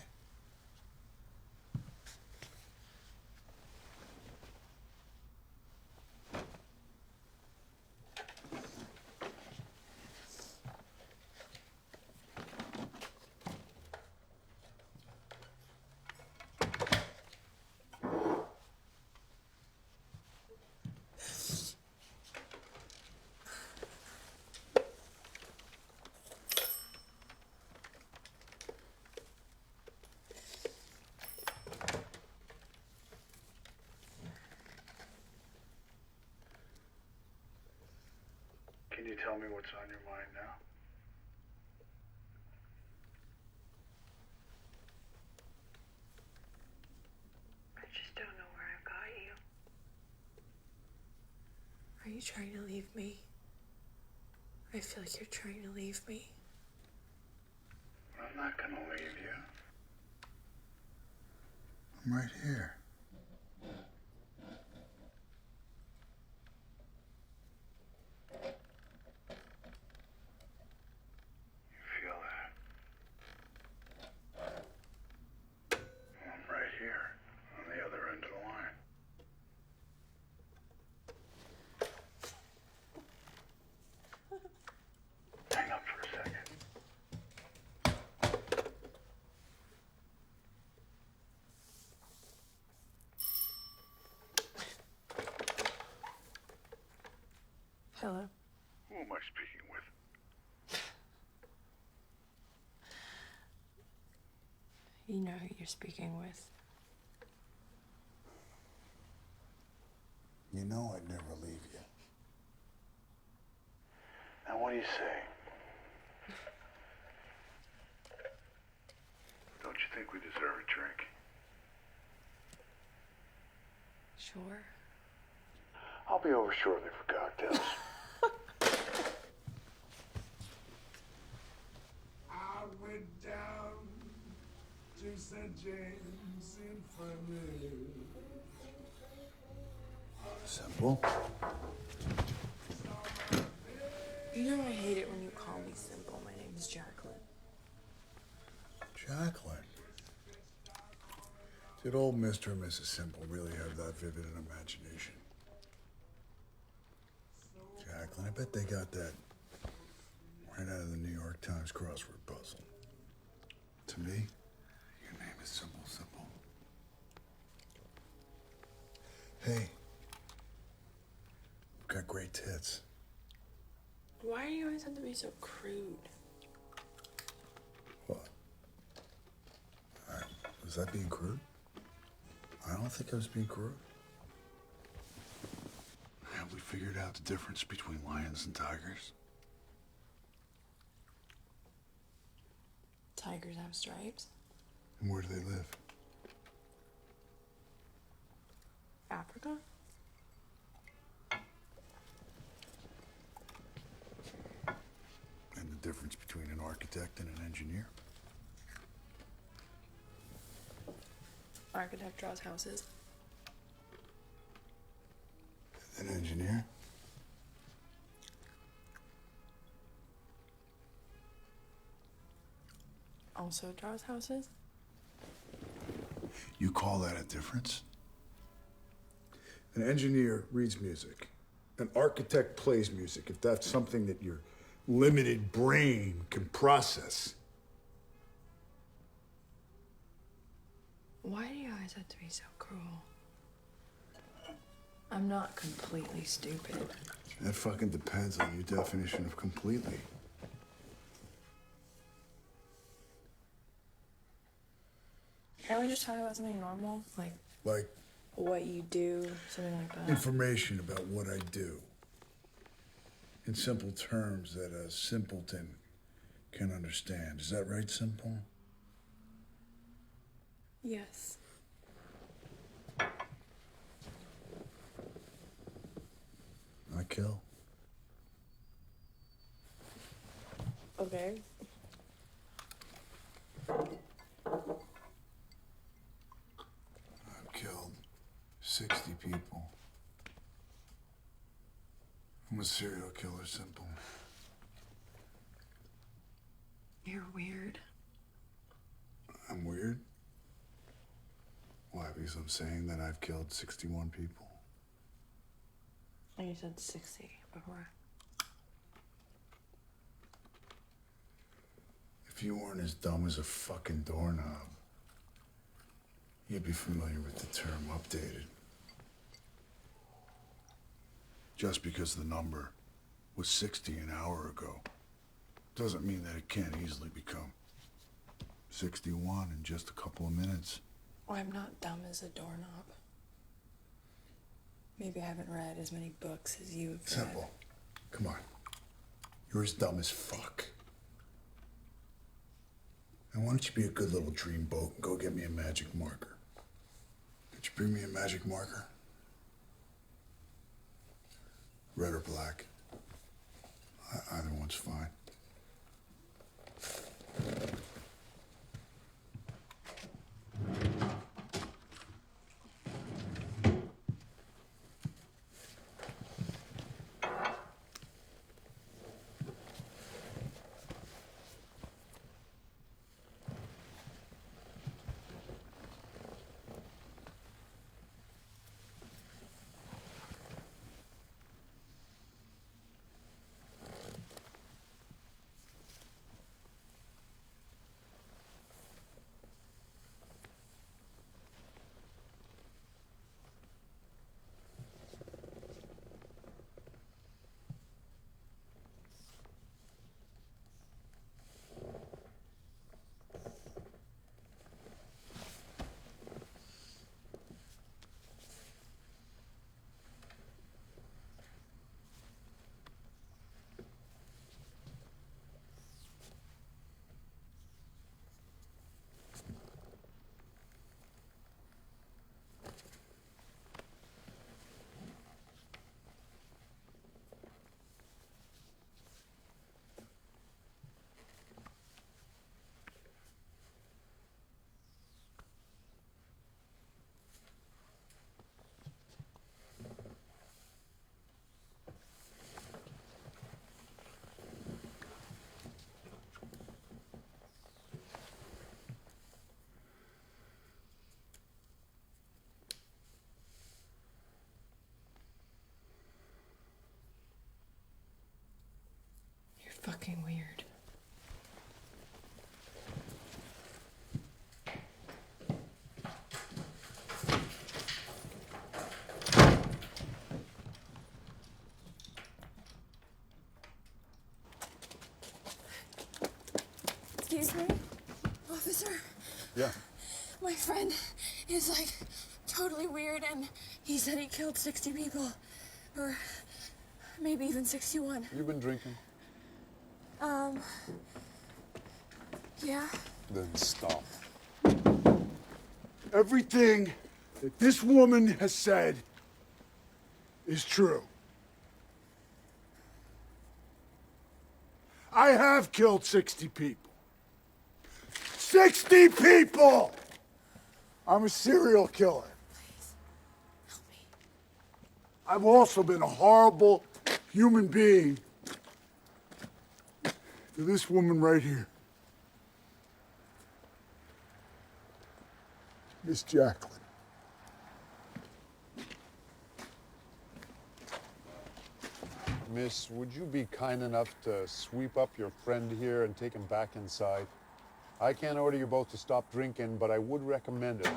Can you tell me what's on your mind now? I just don't know where I've got you. Are you trying to leave me? I feel like you're trying to leave me. I'm not gonna leave you. I'm right here. You feel that? I'm right here on the other end of the line. Hang up for a second. Hello. Who am I speaking with? You know who you're speaking with. You know I'd never leave you. Now what do you say? Don't you think we deserve a drink? sure? I'll be over shortly for cocktails. I went down to St. James Infirmary. Simple. You know I hate it when you call me simple. My name's Jacqueline. Jacqueline. Did old Mr. and Mrs. Simple really have that vivid an imagination? Jacqueline, I bet they got that right out of the New York Times crossword puzzle. To me, your name is Simple Simple. Hey, you've got great tits. Why do you always have to be so crude? What? Was that being crude? I don't think I was being crude. Have we figured out the difference between lions and tigers? Tigers have stripes. And where do they live? Africa? And the difference between an architect and an engineer? Architect draws houses. An engineer? Also draws houses? You call that a difference? An engineer reads music. An architect plays music, if that's something that your limited brain can process. Why do you always have to be so cruel? I'm not completely stupid. That fucking depends on your definition of completely. Can't we just talk about something normal? Like Like what you do, something like that. information about what I do. In simple terms that a simpleton can understand. Is that right, Simple? Yes. I kill. Okay. I've killed 60 people. I'm a serial killer, Simple. You're weird. I'm weird? Why? Because I'm saying that I've killed 61 people. And you said 60 before. If you weren't as dumb as a fucking doorknob, you'd be familiar with the term updated. Just because the number was 60 an hour ago doesn't mean that it can't easily become 61 in just a couple of minutes. Well, I'm not dumb as a doorknob. Maybe I haven't read as many books as you've read. Simple. Come on. You're as dumb as fuck. Now, why don't you be a good little dreamboat and go get me a magic marker? Could you bring me a magic marker? Red or black? Either one's fine. Excuse me, officer. Yeah. My friend is like totally weird, and he said he killed 60 people, or maybe even 61. You been drinking? Yeah. Then stop. Everything that this woman has said is true. I have killed 60 people. 60 people! I'm a serial killer. Please, help me. I've also been a horrible human being to this woman right here. Miss Jacqueline. Miss, would you be kind enough to sweep up your friend here and take him back inside? I can't order you both to stop drinking, but I would recommend it.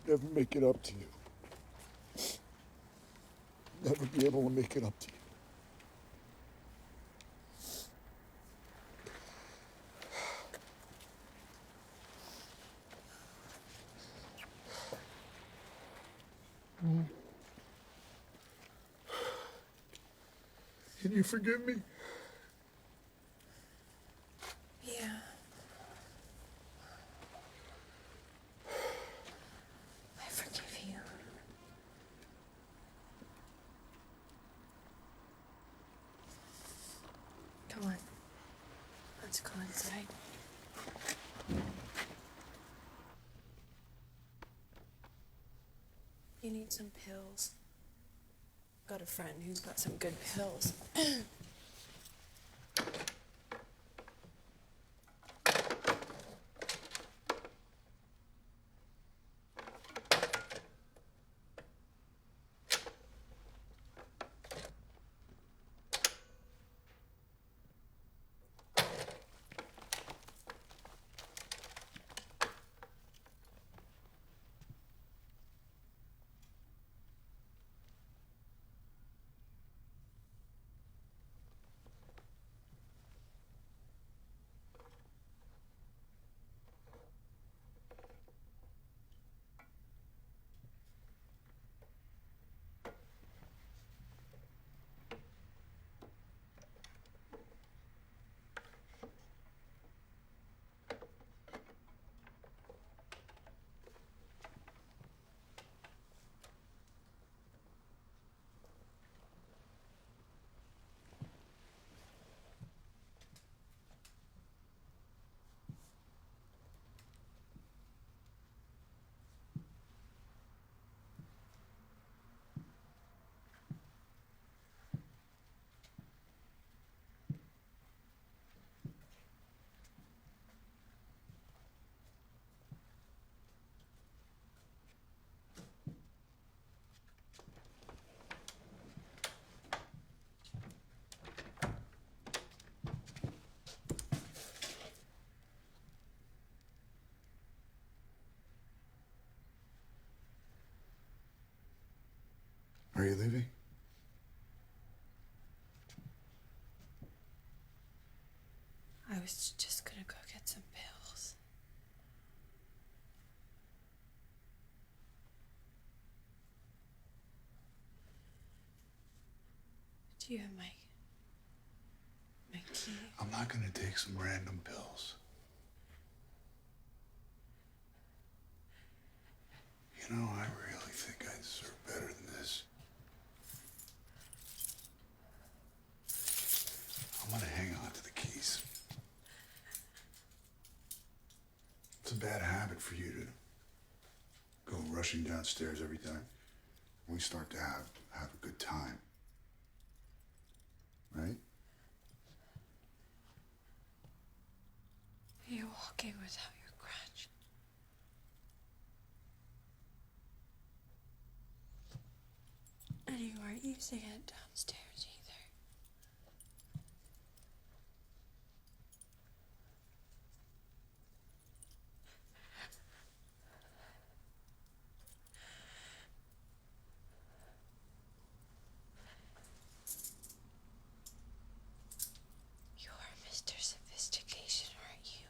Never make it up to you. Never be able to make it up to you. Can you forgive me? Yeah. I forgive you. Come on. Let's go inside. You need some pills. Got a friend who's got some good pills. Are you leaving? I was just gonna go get some pills. Do you have my key? I'm not gonna take some random pills. You know, I really think I deserve better than this. I'm gonna hang on to the keys. It's a bad habit for you to go rushing downstairs every time we start to have a good time. okay without your crutch. And you weren't using it downstairs either. You're Mr. Sophistication, aren't you?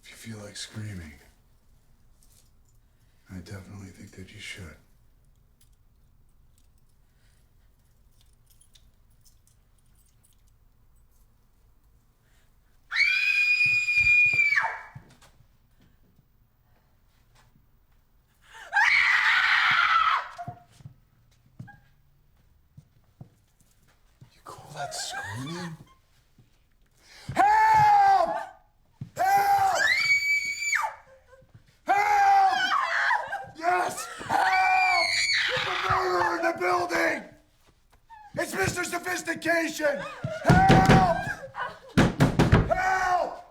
If you feel like screaming, I definitely think that you should. You call that screaming? Help! Help! Help! Yes! Help! There's a murderer in the building! It's Mr. Sophistication! Help! Help!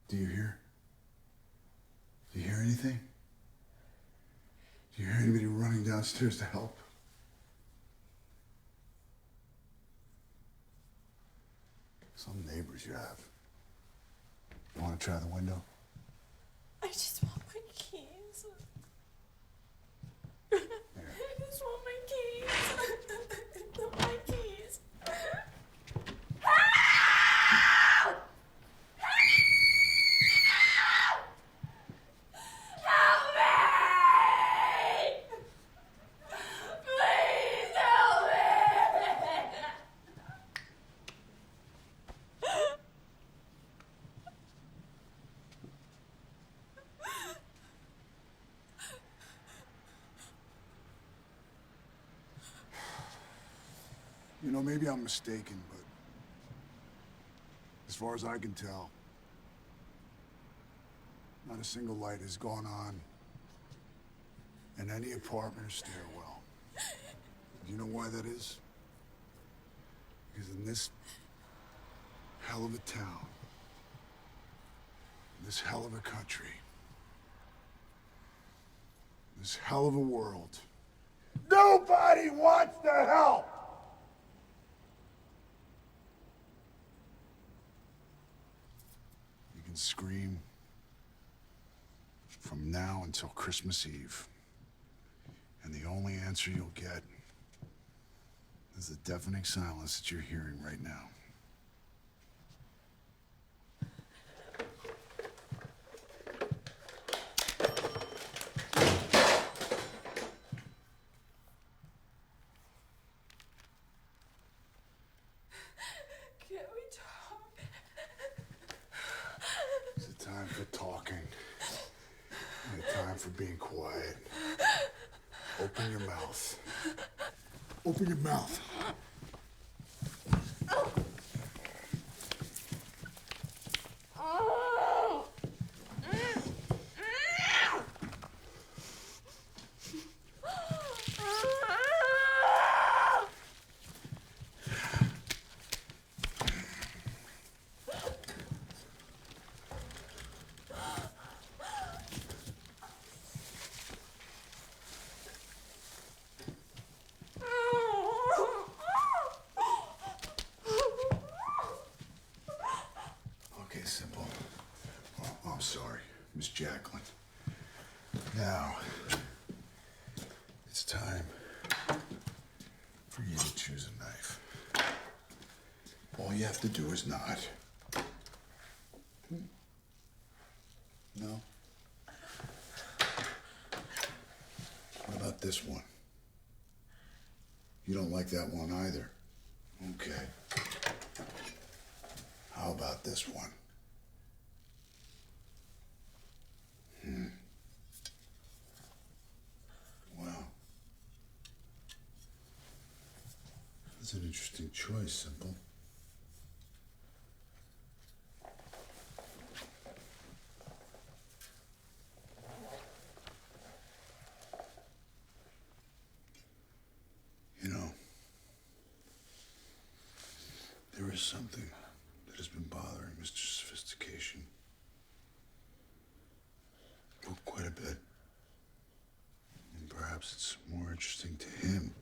Do you hear? Do you hear anything? Do you hear anybody running downstairs to help? Some neighbors you have. You want to try the window? I just want my keys. I just want my keys. My keys. Help! Help me! Please help me! You know, maybe I'm mistaken, but as far as I can tell, not a single light has gone on in any apartment or stairwell. Do you know why that is? Because in this hell of a town, in this hell of a country, this hell of a world, nobody wants to help! You can scream from now until Christmas Eve, and the only answer you'll get is the deafening silence that you're hearing right now. Can't we talk? Is it time for talking? Is it time for being quiet? Open your mouth. Open your mouth. Okay, simple. Oh, I'm sorry, Miss Jacqueline. Now, it's time for you to choose a knife. All you have to do is nod. No? What about this one? You don't like that one either. Okay. How about this one? That's an interesting choice, Simple. You know, there is something that has been bothering Mr. Sophistication. Well, quite a bit. And perhaps it's more interesting to him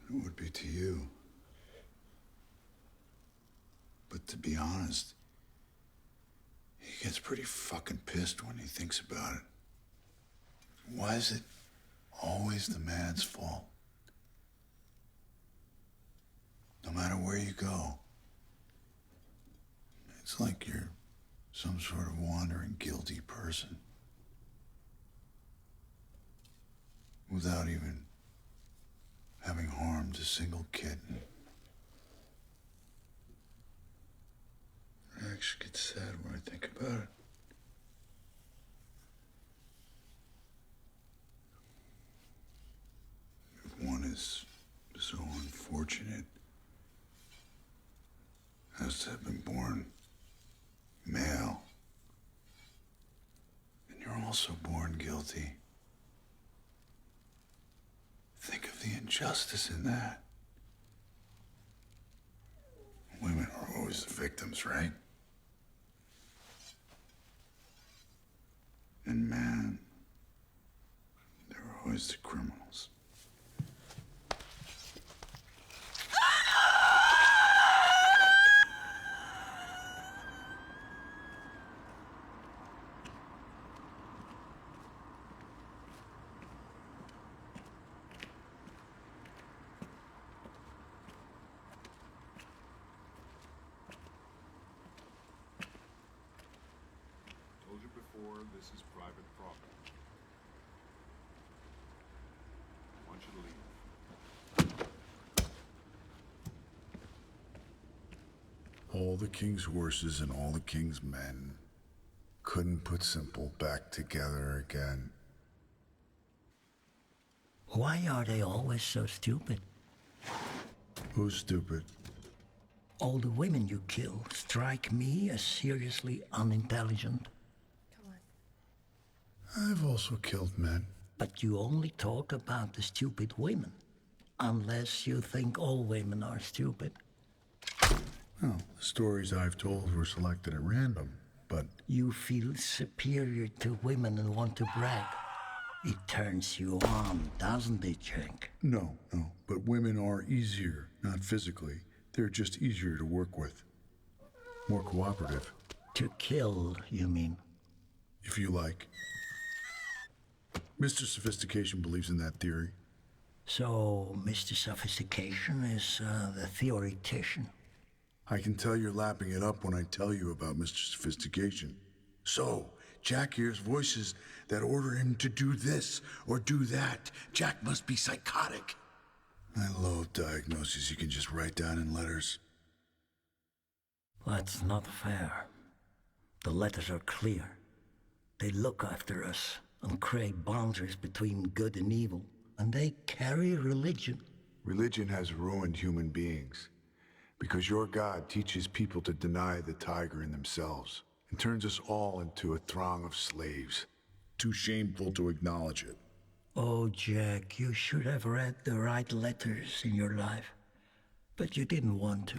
than it would be to you. But to be honest, he gets pretty fucking pissed when he thinks about it. Why is it always the man's fault? No matter where you go, it's like you're some sort of wandering, guilty person without even having harmed a single kitten. It actually gets sad when I think about it. If one is so unfortunate as to have been born male, and you're also born guilty, think of the injustice in that. Women are always the victims, right? And man, they're always the criminals. Told you before, this is private property. I want you to leave. All the king's horses and all the king's men couldn't put Simple back together again. Why are they always so stupid? Who's stupid? All the women you kill strike me as seriously unintelligent. I've also killed men. But you only talk about the stupid women. Unless you think all women are stupid. Well, the stories I've told were selected at random, but... You feel superior to women and want to brag. It turns you on, doesn't it, Jack? No, but women are easier, not physically. They're just easier to work with. More cooperative. To kill, you mean? If you like. Mr. Sophistication believes in that theory. So, Mr. Sophistication is the theoretician. I can tell you're lapping it up when I tell you about Mr. Sophistication. So, Jack hears voices that order him to do this or do that. Jack must be psychotic. I loathe diagnoses you can just write down in letters. That's not fair. The letters are clear. They look after us and create boundaries between good and evil. And they carry religion. Religion has ruined human beings. Because your God teaches people to deny the tiger in themselves and turns us all into a throng of slaves. Too shameful to acknowledge it. Oh, Jack, you should have read the right letters in your life. But you didn't want to.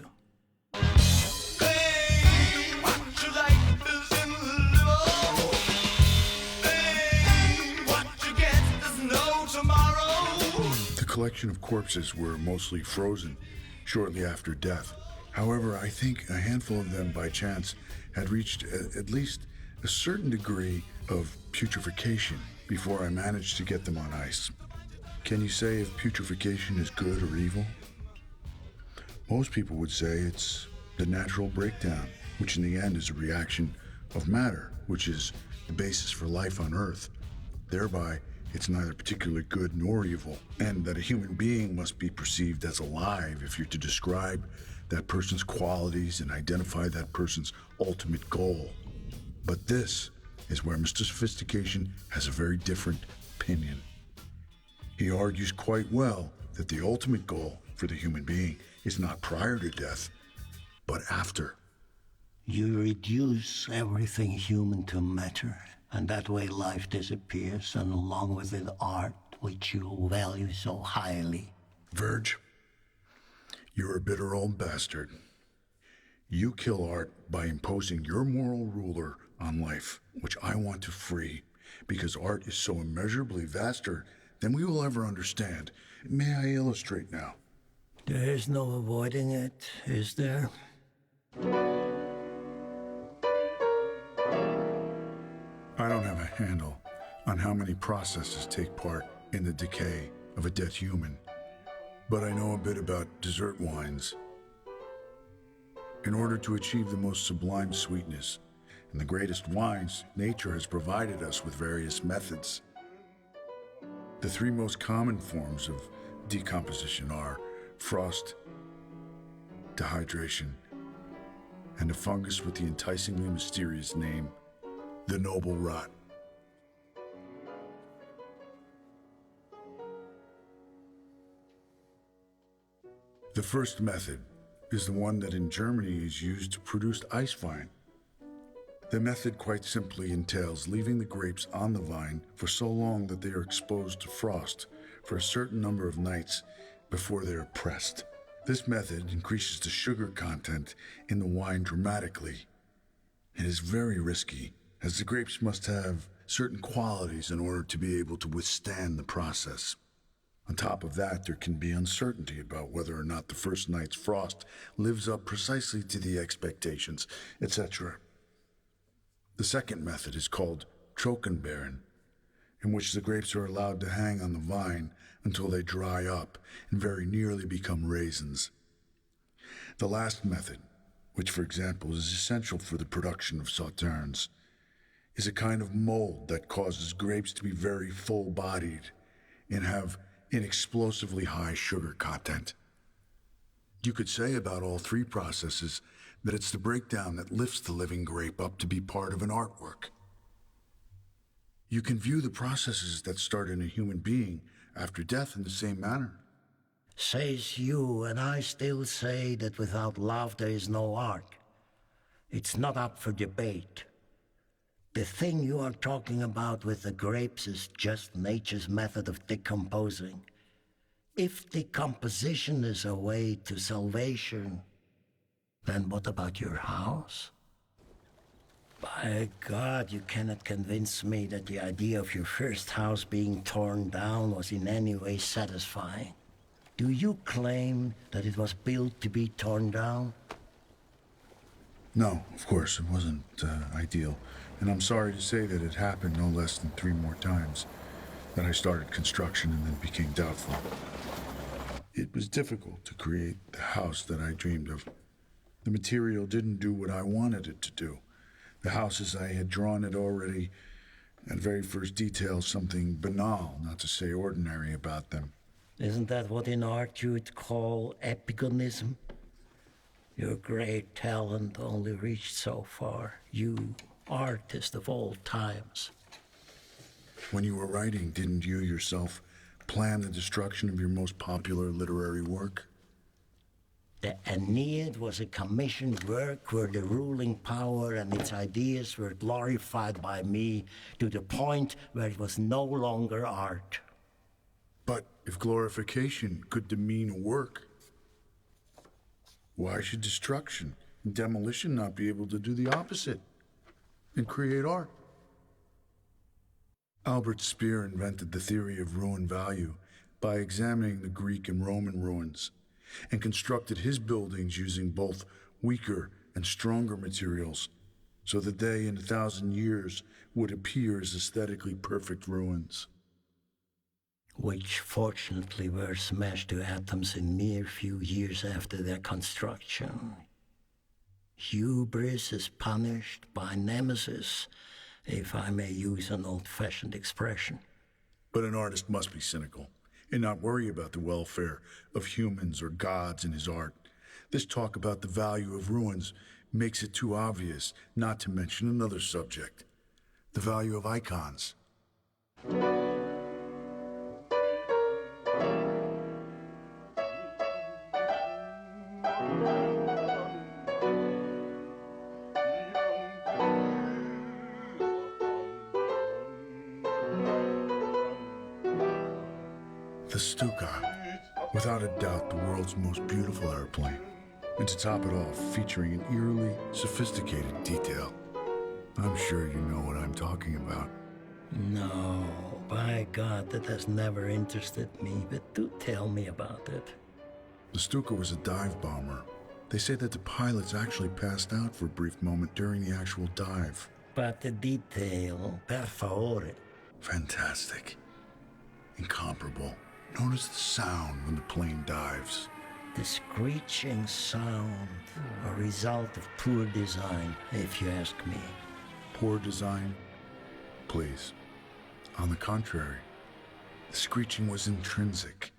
The collection of corpses were mostly frozen shortly after death. However, I think a handful of them by chance had reached at least a certain degree of putrefaction before I managed to get them on ice. Can you say if putrefaction is good or evil? Most people would say it's the natural breakdown, which in the end is a reaction of matter, which is the basis for life on Earth. Thereby, it's neither particularly good nor evil, and that a human being must be perceived as alive if you're to describe that person's qualities and identify that person's ultimate goal. But this is where Mr. Sophistication has a very different opinion. He argues quite well that the ultimate goal for the human being is not prior to death, but after. You reduce everything human to matter, and that way life disappears, and along with it art, which you value so highly. Verge, you're a bitter old bastard. You kill art by imposing your moral ruler on life, which I want to free, because art is so immeasurably vaster than we will ever understand. May I illustrate now? There is no avoiding it, is there? I don't have a handle on how many processes take part in the decay of a dead human, but I know a bit about dessert wines. In order to achieve the most sublime sweetness and the greatest wines, nature has provided us with various methods. The three most common forms of decomposition are frost, dehydration, and a fungus with the enticingly mysterious name, the noble rot. The first method is the one that in Germany is used to produce ice vine. The method quite simply entails leaving the grapes on the vine for so long that they are exposed to frost for a certain number of nights before they are pressed. This method increases the sugar content in the wine dramatically. It is very risky, as the grapes must have certain qualities in order to be able to withstand the process. On top of that, there can be uncertainty about whether or not the first night's frost lives up precisely to the expectations, etc. The second method is called Trockenbeeren, in which the grapes are allowed to hang on the vine until they dry up and very nearly become raisins. The last method, which for example is essential for the production of sauternes, is a kind of mold that causes grapes to be very full-bodied and have an explosively high sugar content. You could say about all three processes that it's the breakdown that lifts the living grape up to be part of an artwork. You can view the processes that start in a human being after death in the same manner. Says you, and I still say that without love there is no art. It's not up for debate. The thing you are talking about with the grapes is just nature's method of decomposing. If decomposition is a way to salvation, then what about your house? By God, you cannot convince me that the idea of your first house being torn down was in any way satisfying. Do you claim that it was built to be torn down? No, of course, it wasn't ideal. And I'm sorry to say that it happened no less than 3 more times. That I started construction and then became doubtful. It was difficult to create the house that I dreamed of. The material didn't do what I wanted it to do. The houses I had drawn had already, at very first detail, something banal, not to say ordinary, about them. Isn't that what in art you would call epigonism? Your great talent only reached so far. You, artist of all times. When you were writing, didn't you yourself plan the destruction of your most popular literary work? The Aeneid was a commissioned work where the ruling power and its ideas were glorified by me to the point where it was no longer art. But if glorification could demean a work, why should destruction and demolition not be able to do the opposite and create art? Albert Speer invented the theory of ruin value by examining the Greek and Roman ruins, and constructed his buildings using both weaker and stronger materials so that they, in 1,000 years, would appear as aesthetically perfect ruins. Which fortunately were smashed to atoms a mere few years after their construction. Hubris is punished by nemesis, if I may use an old-fashioned expression. But an artist must be cynical and not worry about the welfare of humans or gods in his art. This talk about the value of ruins makes it too obvious, not to mention another subject, the value of icons. The Stuka, without a doubt the world's most beautiful airplane. And to top it off, featuring an eerily sophisticated detail. I'm sure you know what I'm talking about. No, by God, that has never interested me, but do tell me about it. The Stuka was a dive bomber. They say that the pilots actually passed out for a brief moment during the actual dive. But the detail, per favore. Fantastic. Incomparable. Notice the sound when the plane dives. The screeching sound, a result of poor design, if you ask me. Poor design? Please. On the contrary, the screeching was intrinsic.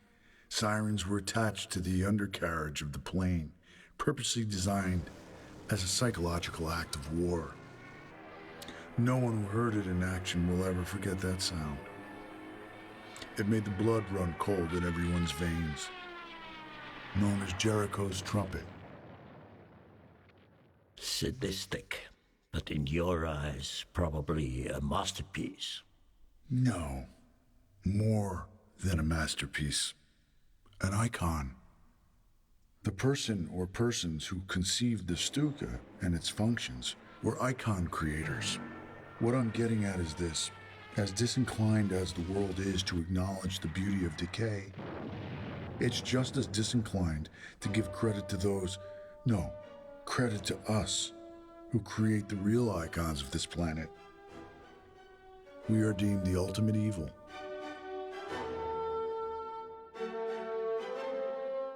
Sirens were attached to the undercarriage of the plane, purposely designed as a psychological act of war. No one who heard it in action will ever forget that sound. It made the blood run cold in everyone's veins, known as Jericho's trumpet. Sadistic, but in your eyes, probably a masterpiece. No, more than a masterpiece. An icon. The person or persons who conceived the Stuka and its functions were icon creators. What I'm getting at is this. As disinclined as the world is to acknowledge the beauty of decay, it's just as disinclined to give credit to those, no, credit to us, who create the real icons of this planet. We are deemed the ultimate evil.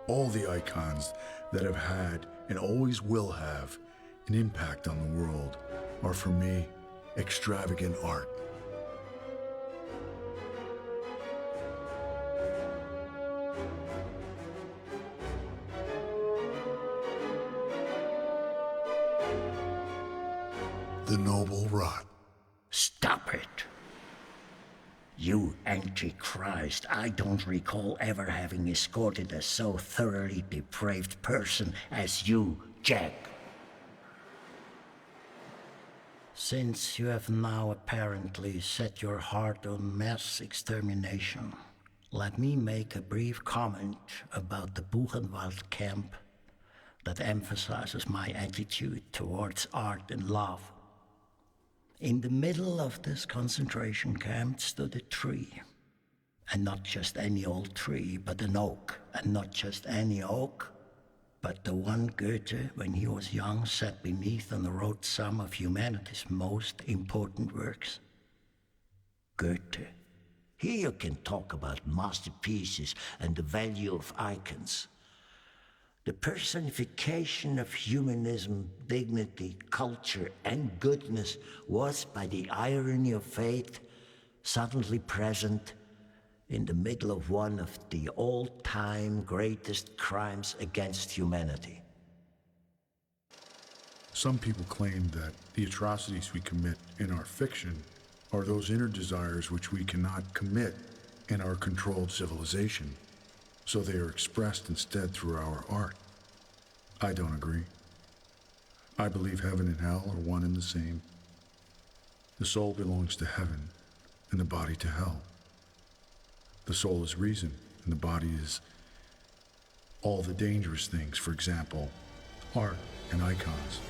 All the icons that have had and always will have an impact on the world are, for me, extravagant art. The noble rot. Stop it. You antichrist, I don't recall ever having escorted a so thoroughly depraved person as you, Jack. Since you have now apparently set your heart on mass extermination, let me make a brief comment about the Buchenwald camp that emphasizes my attitude towards art and love. In the middle of this concentration camp stood a tree. And not just any old tree, but an oak. And not just any oak, but the one Goethe, when he was young, sat beneath and wrote some of humanity's most important works. Goethe. Here you can talk about masterpieces and the value of icons. The personification of humanism, dignity, culture, and goodness was, by the irony of fate, suddenly present in the middle of one of the all-time greatest crimes against humanity. Some people claim that the atrocities we commit in our fiction are those inner desires which we cannot commit in our controlled civilization, so they are expressed instead through our art. I don't agree. I believe heaven and hell are one and the same. The soul belongs to heaven, and the body to hell. The soul is reason, and the body is all the dangerous things, for example, art and icons.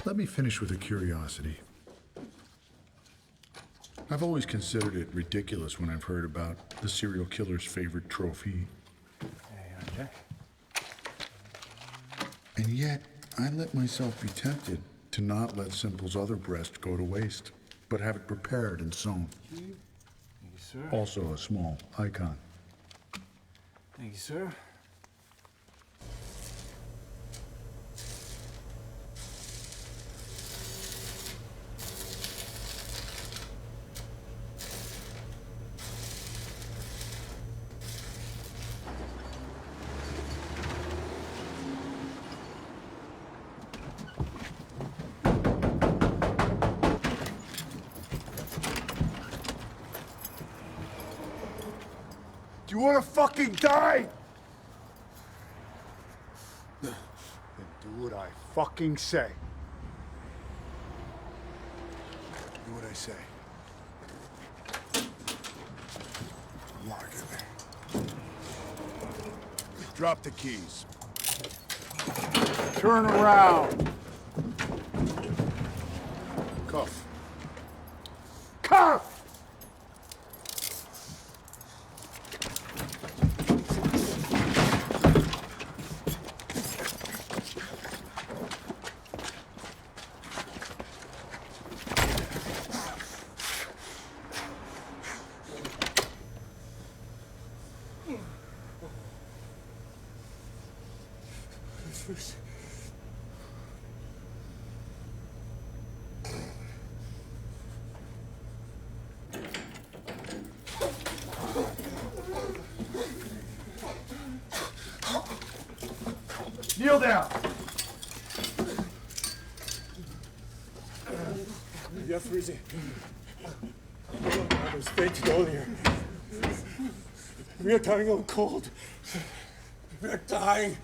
Let me finish with a curiosity. I've always considered it ridiculous when I've heard about the serial killer's favorite trophy. And yet, I let myself be tempted to not let Simple's other breast go to waste, but have it prepared and sewn. Thank you, sir. Also a small icon. Thank you, sir. Do you want to fucking die? Then do what I fucking say. Do what I say. Drop the keys. Turn around. Cuff. Cuff! Kneel down. You're freezing. I was fainted earlier. We are dying of cold. We are dying.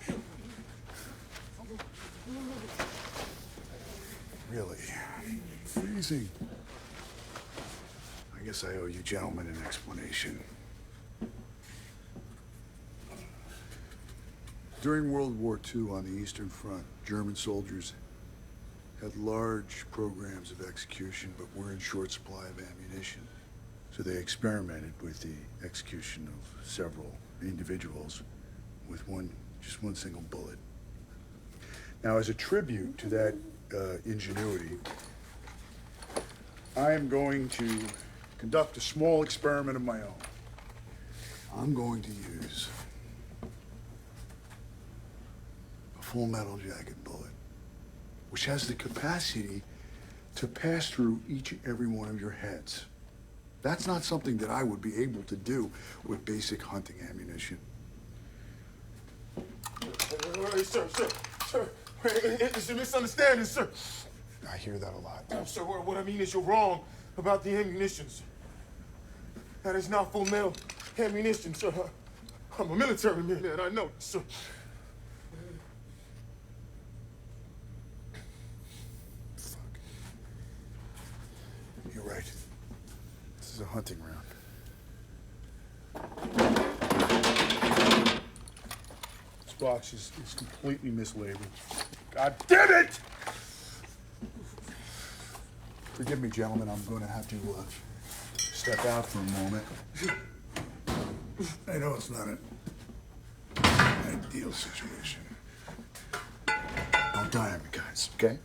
Really? Freezing. I guess I owe you gentlemen an explanation. During World War II on the Eastern Front, German soldiers had large programs of execution, but were in short supply of ammunition. So they experimented with the execution of several individuals with just one single bullet. Now, as a tribute to that ingenuity, I am going to conduct a small experiment of my own. I'm going to use a full metal jacket bullet, which has the capacity to pass through each and every one of your heads. That's not something that I would be able to do with basic hunting ammunition. Sir. It's a misunderstanding, sir. I hear that a lot. Sir, what I mean is you're wrong about the ammunitions. That is not full metal ammunition, sir. I'm a military man, and I know, sir. Fuck. You're right. This is a hunting round. This box is completely mislabeled. God damn it! Forgive me, gentlemen. I'm going to have to step out for a moment. I know it's not an ideal situation. Don't die on me, guys, okay?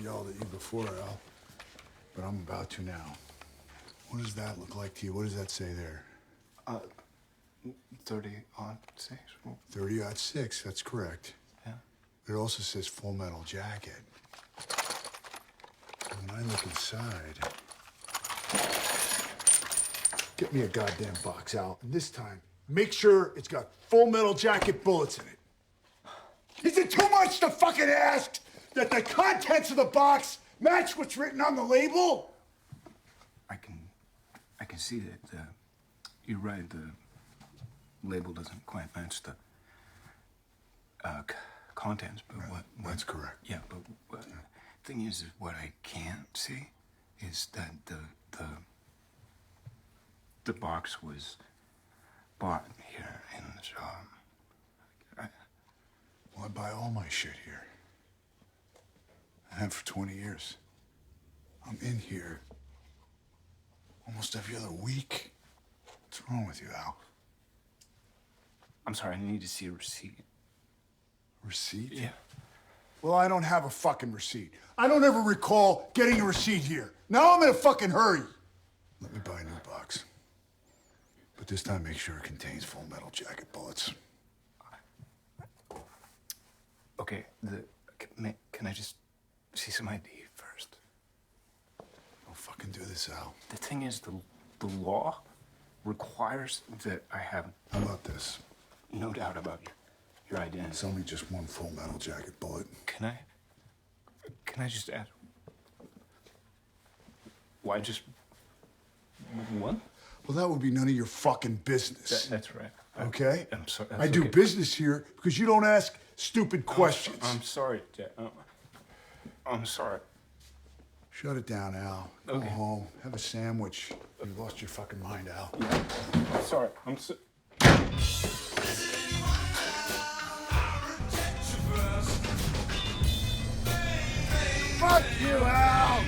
Yelled at you before, Al, but I'm about to now. What does that look like to you? What does that say there? 30-06. 30-06, that's correct. Yeah. It also says full metal jacket. And when I look inside, get me a goddamn box, Al. And this time, make sure it's got full metal jacket bullets in it. Is it too much to fucking ask that the contents of the box match what's written on the label? I can see that you're right. The label doesn't quite match the contents, but right. what? That's correct. Yeah, but the thing is what I can't see is that the box was bought here in the shop. Well, I buy all my shit here. I have for 20 years. I'm in here almost every other week. What's wrong with you, Al? I'm sorry, I need to see a receipt. Receipt? Yeah. Well, I don't have a fucking receipt. I don't ever recall getting a receipt here. Now I'm in a fucking hurry. Let me buy a new box. But this time make sure it contains full metal jacket bullets. Okay, can I just see some ID first? Oh, fucking do this, Al. The thing is, the law requires that I have How about this? no doubt about your identity. It's only just one Full Metal Jacket bullet. Can I just ask, why just one? Well, that would be none of your fucking business. That's right. Okay? I'm sorry. I do business here because you don't ask stupid questions. I'm sorry, Jack. I'm sorry. Shut it down, Al. Go home. Have a sandwich. You lost your fucking mind, Al. Yeah. I'm sorry. Fuck you, Al!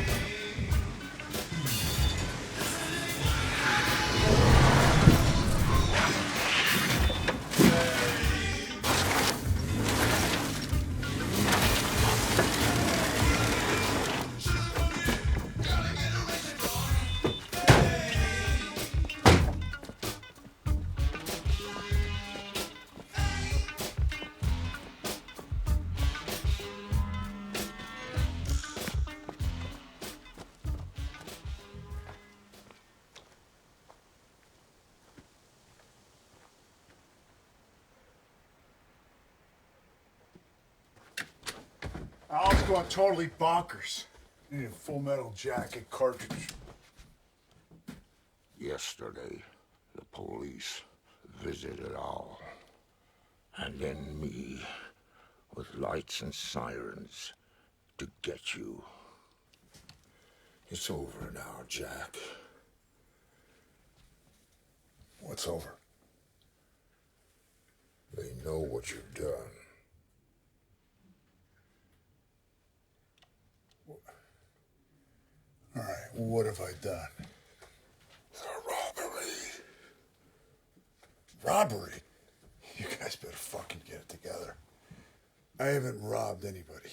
Al's going totally bonkers. Need a Full Metal Jacket cartridge. Yesterday, the police visited Al, and then me, with lights and sirens to get you. It's over now, Jack. What's over? They know what you've done. All right, what have I done? The robbery. Robbery? You guys better fucking get it together. I haven't robbed anybody.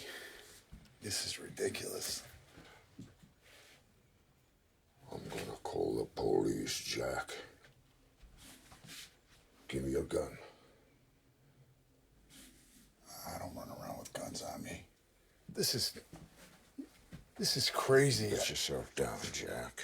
This is ridiculous. I'm gonna call the police, Jack. Give me your gun. I don't run around with guns on me. This is crazy. Get yourself down, Jack.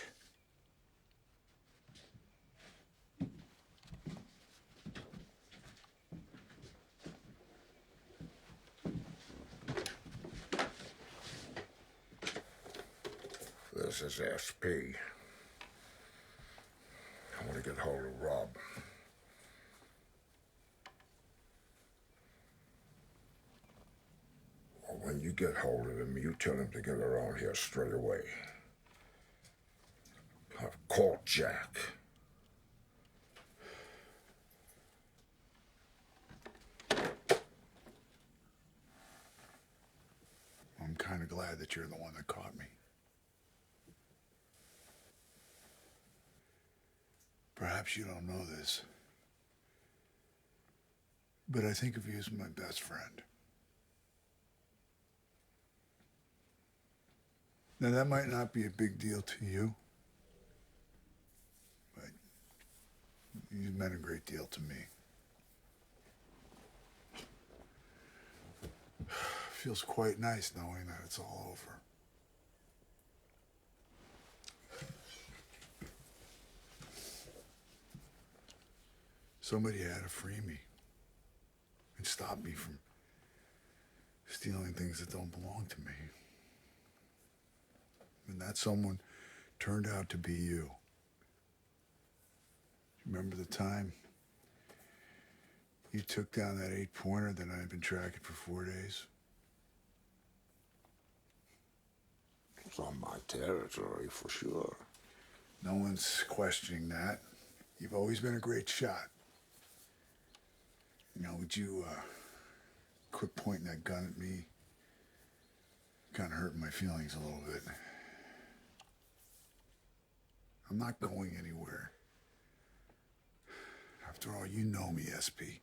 This is SP. I want to get hold of Rob. Well, when you get hold of him, you tell him to get around here straight away. I've caught Jack. I'm kind of glad that you're the one that caught me. Perhaps you don't know this, but I think of you as my best friend. Now, that might not be a big deal to you, but you've meant a great deal to me. Feels quite nice knowing that it's all over. Somebody had to free me and stop me from stealing things that don't belong to me. And that someone turned out to be you. Remember the time you took down that 8-pointer that I had been tracking for 4 days? It's on my territory for sure. No one's questioning that. You've always been a great shot. Now, would you quit pointing that gun at me? Kind of hurting my feelings a little bit. I'm not going anywhere. After all, you know me, SP.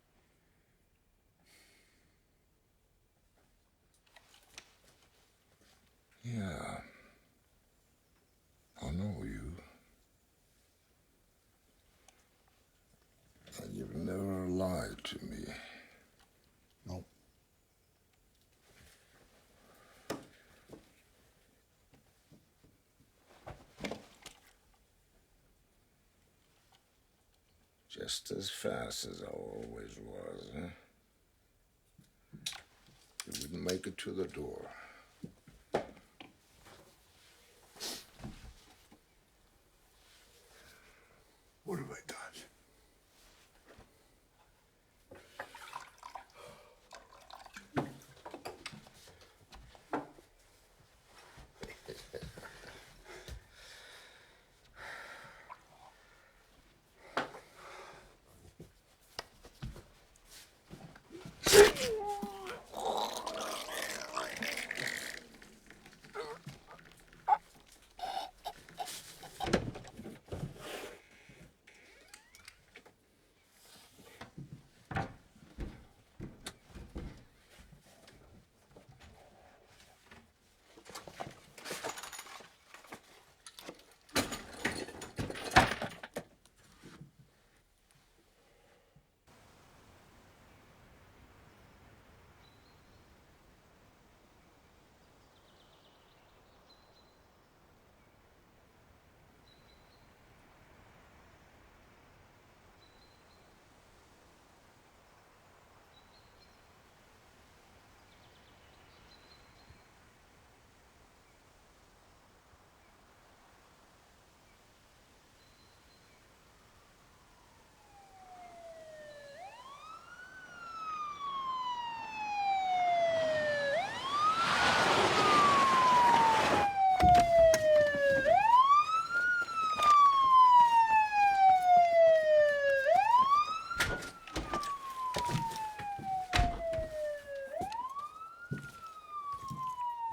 Yeah. I know you. And you've never lied to me. Nope. Just as fast as I always was, huh? You wouldn't make it to the door. What have I done?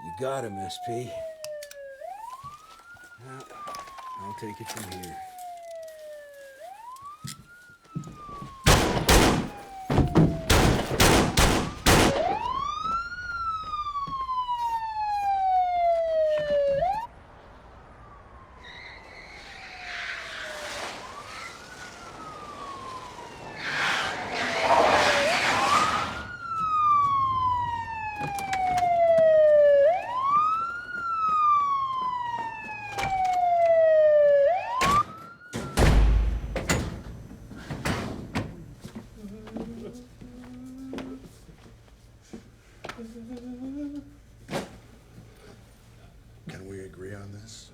You got him, SP. Now, I'll take it from here. Can we agree on this?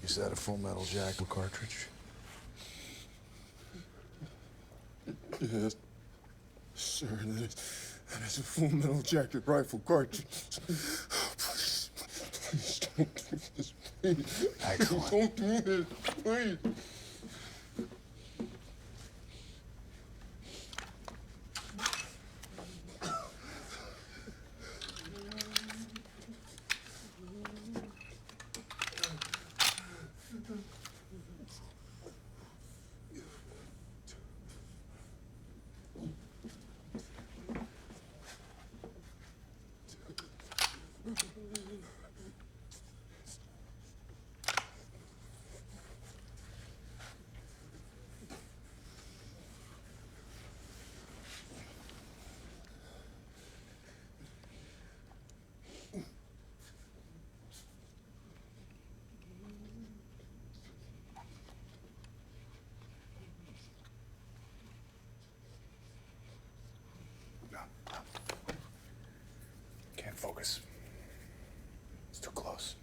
Is that a full metal jacket cartridge? Yes, sir. That is a full metal jacket rifle cartridge. Please, please don't do this, please. Excellent. Don't do this, please. Can't focus. It's too close.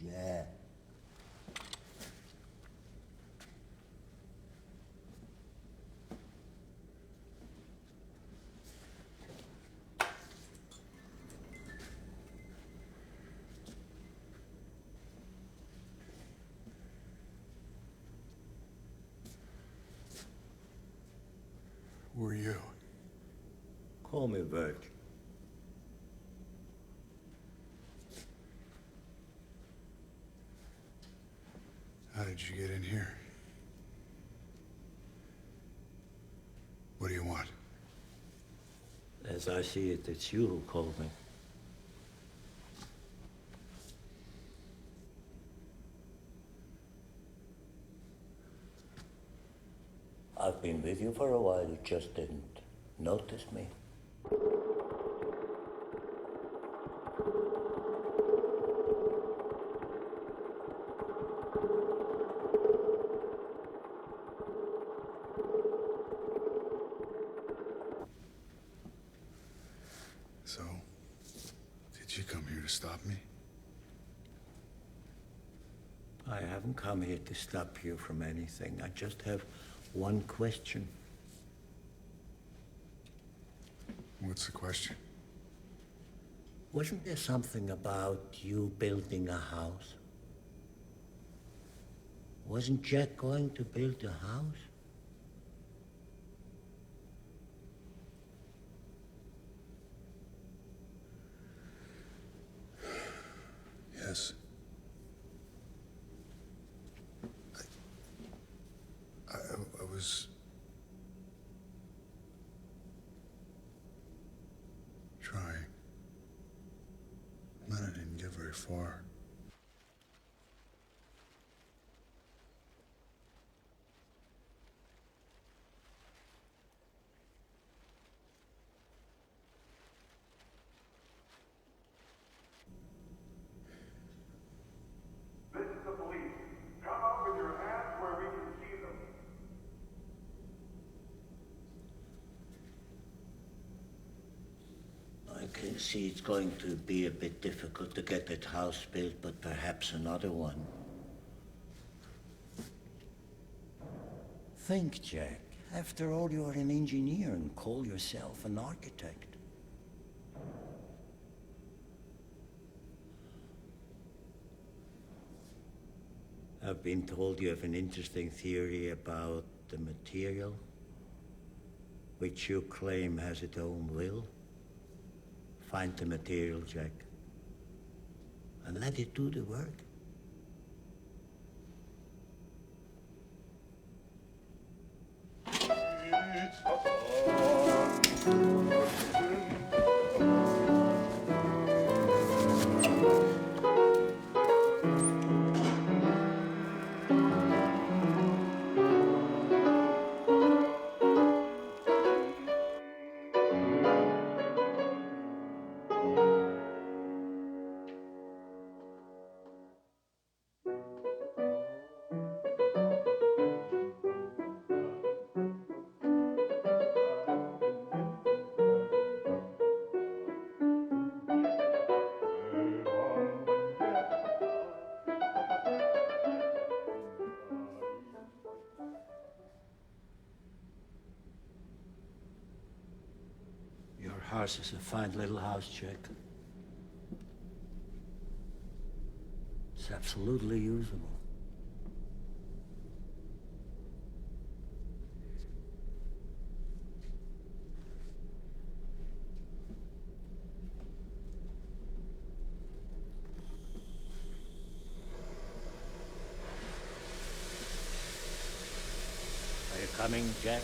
Jack. Who are you? Call me Bert. How did you get in here? What do you want? As I see it, it's you who called me. I've been with you for a while, you just didn't notice me. So, did you come here to stop me? I haven't come here to stop you from anything. I just have one question. What's the question? Wasn't there something about you building a house? Wasn't Jack going to build a house? Yes. I was trying, but I didn't get very far. This is the police. Come up with your hands where we can see them. I can see it's going to be a bit difficult to get that house built, but perhaps another one. Think, Jack. After all, you're an engineer and call yourself an architect. I've been told you have an interesting theory about the material, which you claim has its own will. Find the material, Jack, and let it do the work. Your house is a fine little house, Jack. It's absolutely usable. Are you coming, Jack?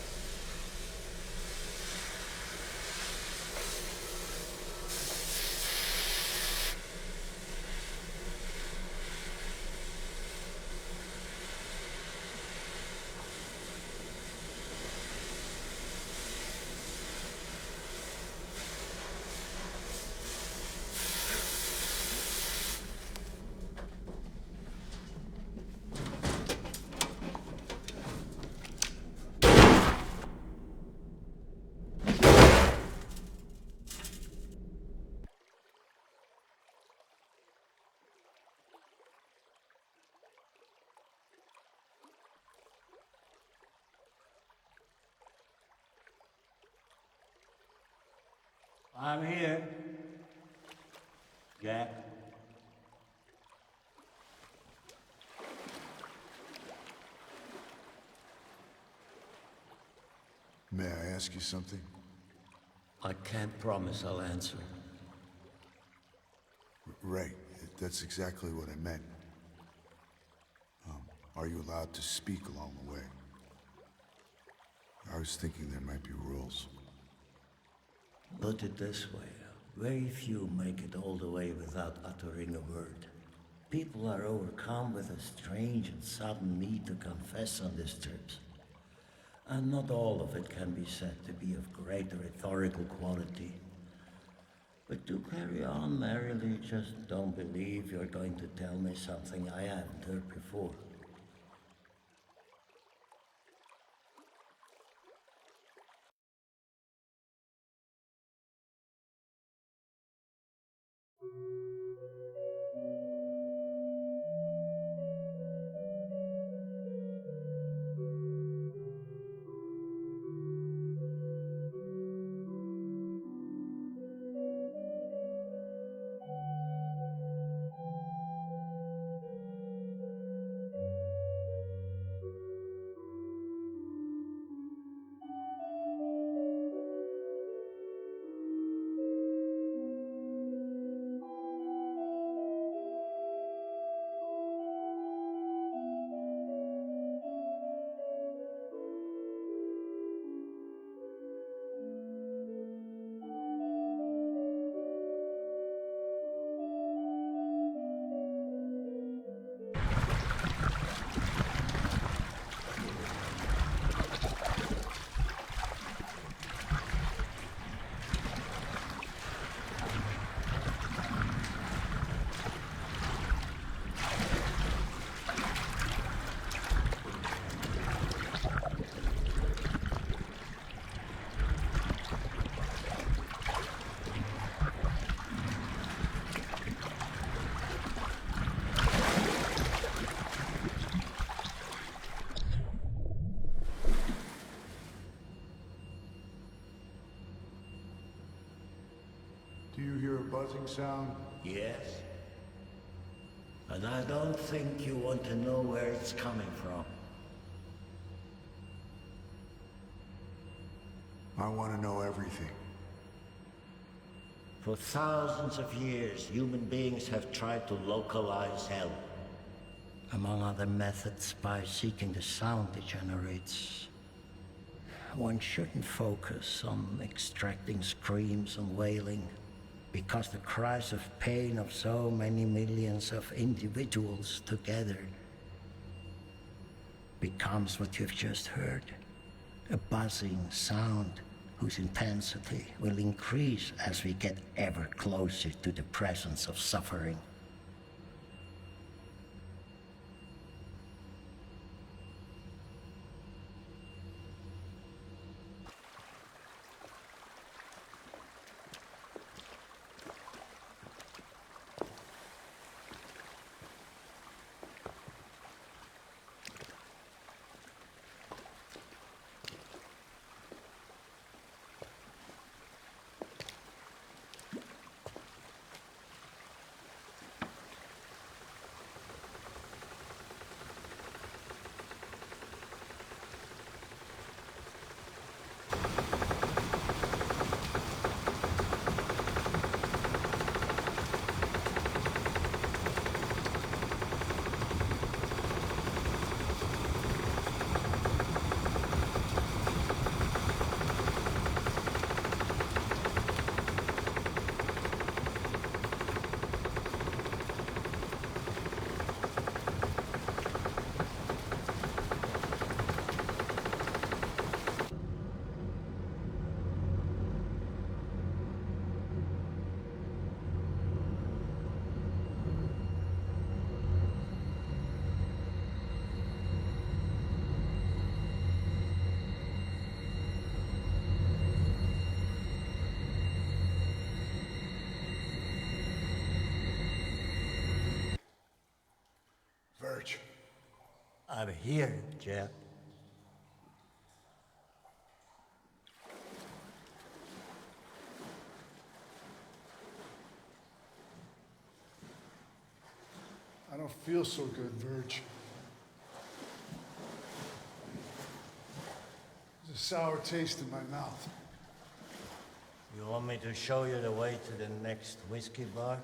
I'm here. Jack. May I ask you something? I can't promise I'll answer. Right, that's exactly what I meant. Are you allowed to speak along the way? I was thinking there might be rules. Put it this way, very few make it all the way without uttering a word. People are overcome with a strange and sudden need to confess on these trips. And not all of it can be said to be of great rhetorical quality. But do carry on merrily, just don't believe you're going to tell me something I haven't heard before. Do you hear a buzzing sound? Yes? And I don't think you want to know where it's coming from. I want to know everything. For thousands of years, human beings have tried to localize hell. Among other methods, by seeking the sound it generates. One shouldn't focus on extracting screams and wailing, because the cries of pain of so many millions of individuals together becomes what you've just heard. A buzzing sound whose intensity will increase as we get ever closer to the presence of suffering. Verge. I'm here, Jeff. don't feel so good, Verge. There's a sour taste in my mouth. You want me to show you the way to the next whiskey bar?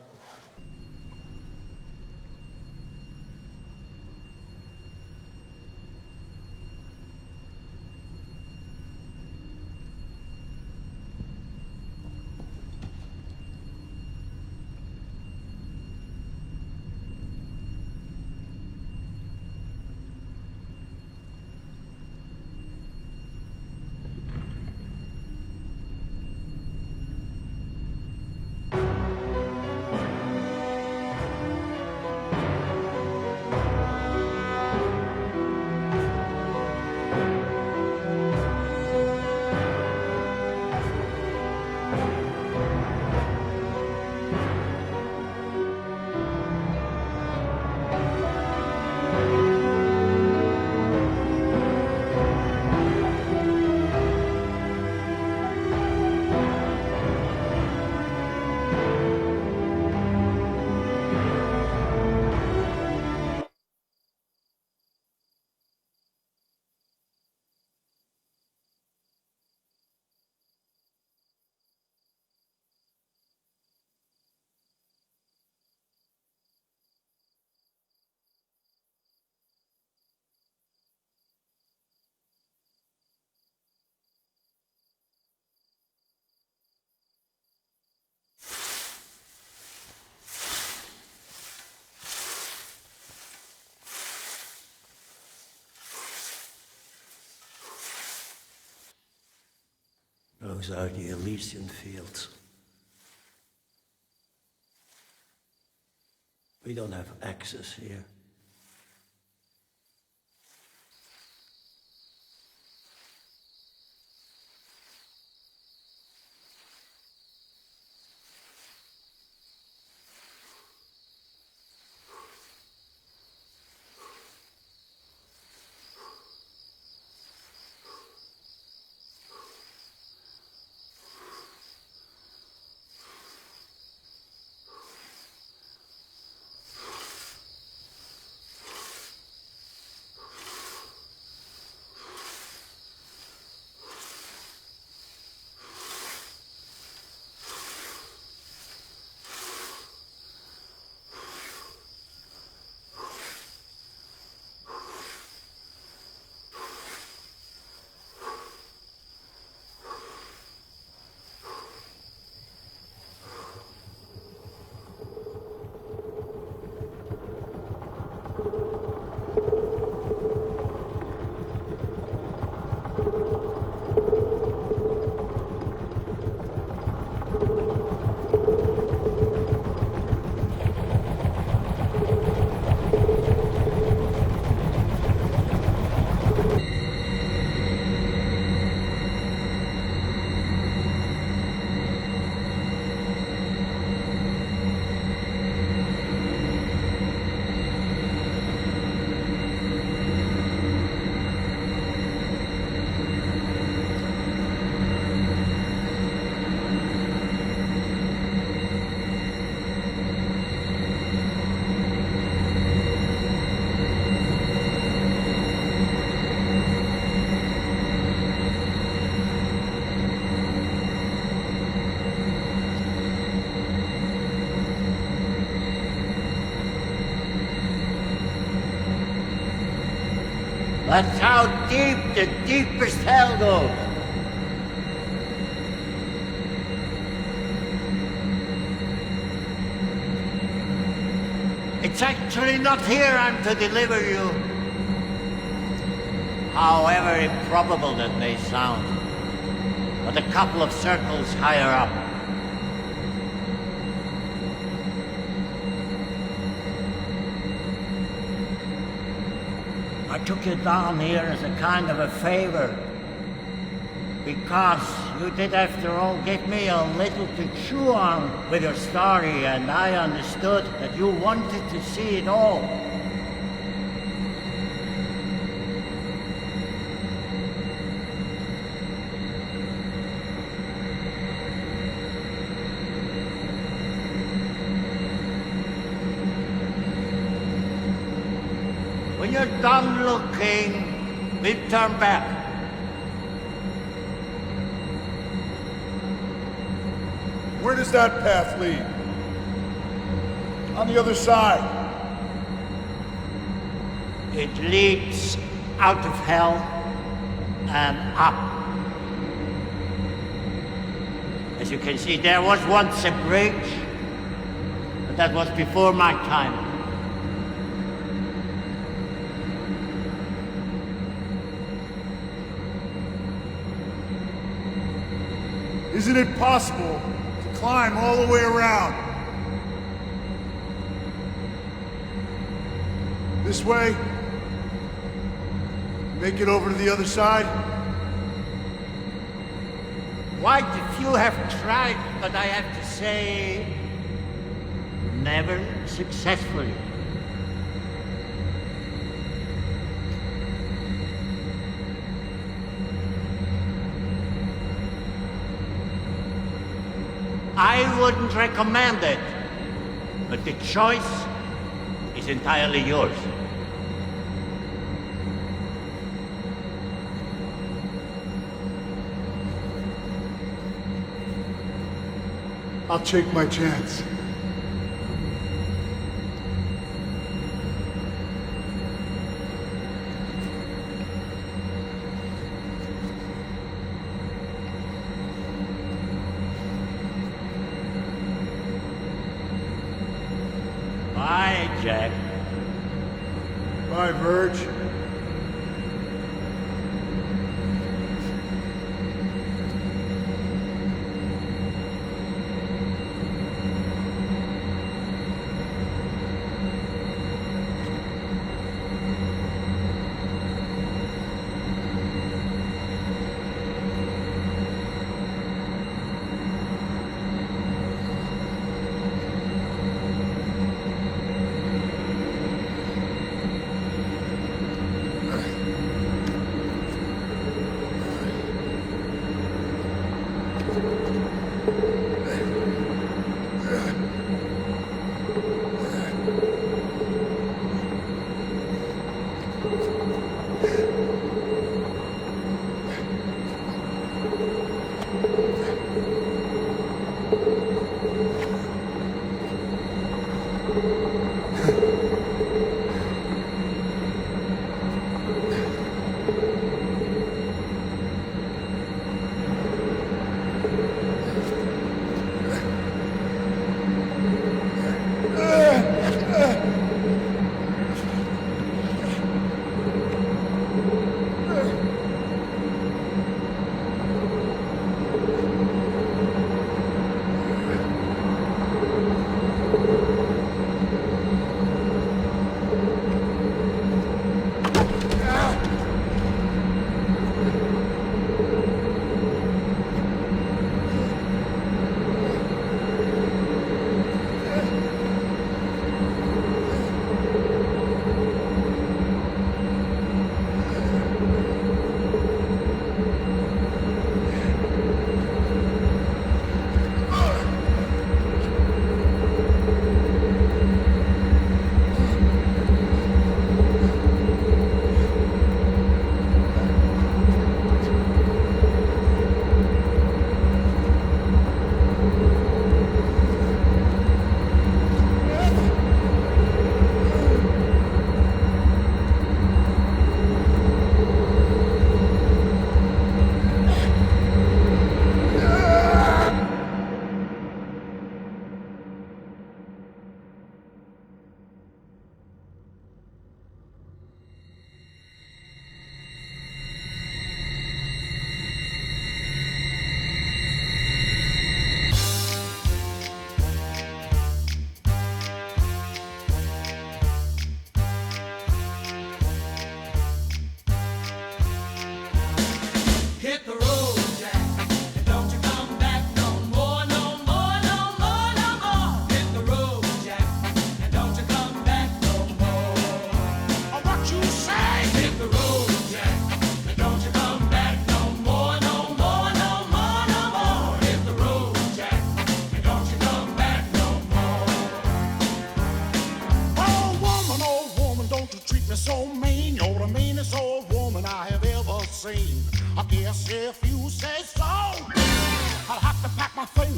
Those are the Elysian fields. We don't have access here. That's how deep the deepest hell goes. It's actually not here I'm to deliver you. However improbable that may sound, but a couple of circles higher up. I took you down here as a kind of a favor, because you did, after all, give me a little to chew on with your story, and I understood that you wanted to see it all. When you're done looking, we'll turn back. Where does that path lead? On the other side. It leads out of hell and up. As you can see, there was once a bridge, but that was before my time. Isn't it possible to climb all the way around? This way? Make it over to the other side? Quite a few have tried, but I have to say, never successfully. I wouldn't recommend it, but the choice is entirely yours. I'll take my chance. Bye, Jack. Bye, Verge.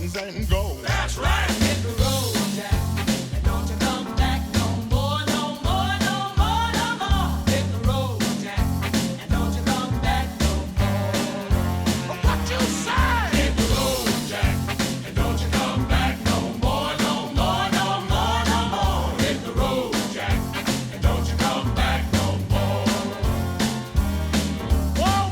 things and go. That's right. Hit the road, Jack, and don't you come back no more, no more, no more, no more. Hit the road, Jack, and don't you come back no more. What you say? Hit the road, Jack, and don't you come back no more, no more, no more, no more. Hit the road, Jack, and don't you come back no more. Oh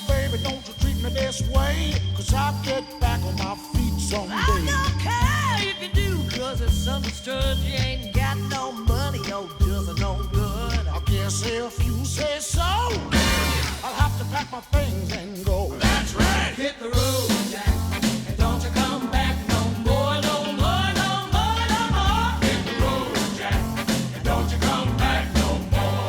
baby, don't you treat me this way, 'cause I'll get back on my feet someday. I don't care if you do, 'cause it's understood you ain't got no money, no doesn't no good. I guess if you say so, I'll have to pack my things and go. That's right. Hit the road, Jack, and don't you come back no more, no more, no more, no more. Hit the road, Jack, and don't you come back no more.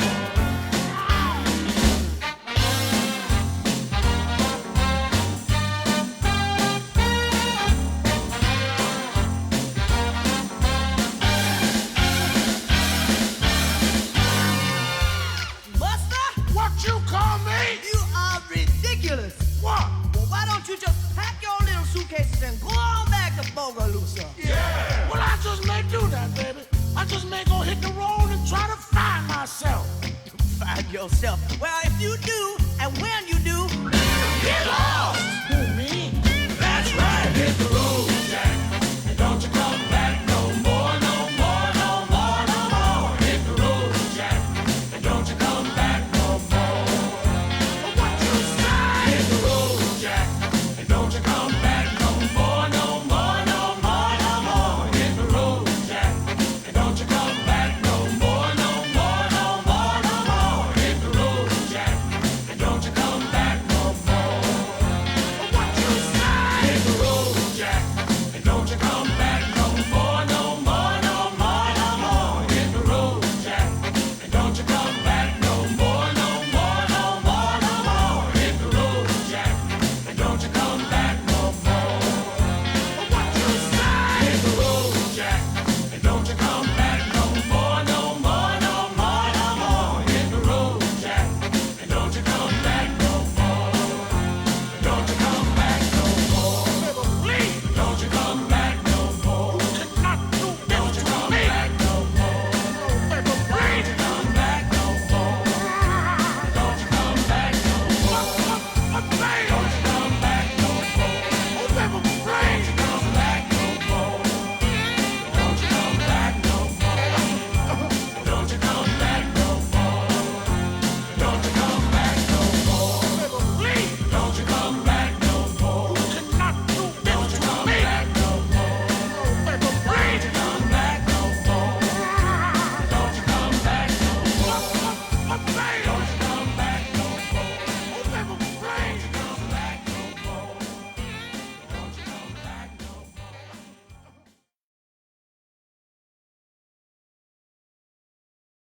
Buster, What you call me? you are ridiculous. What? Well, why don't you just pack your little suitcases and go on back to Bogalusa? Yeah. Well, I just may do that, baby. I just may go hit the road and try to find myself. Find yourself. Well, if you do, and when you do, get lost. Who, me? That's right. Hit the road.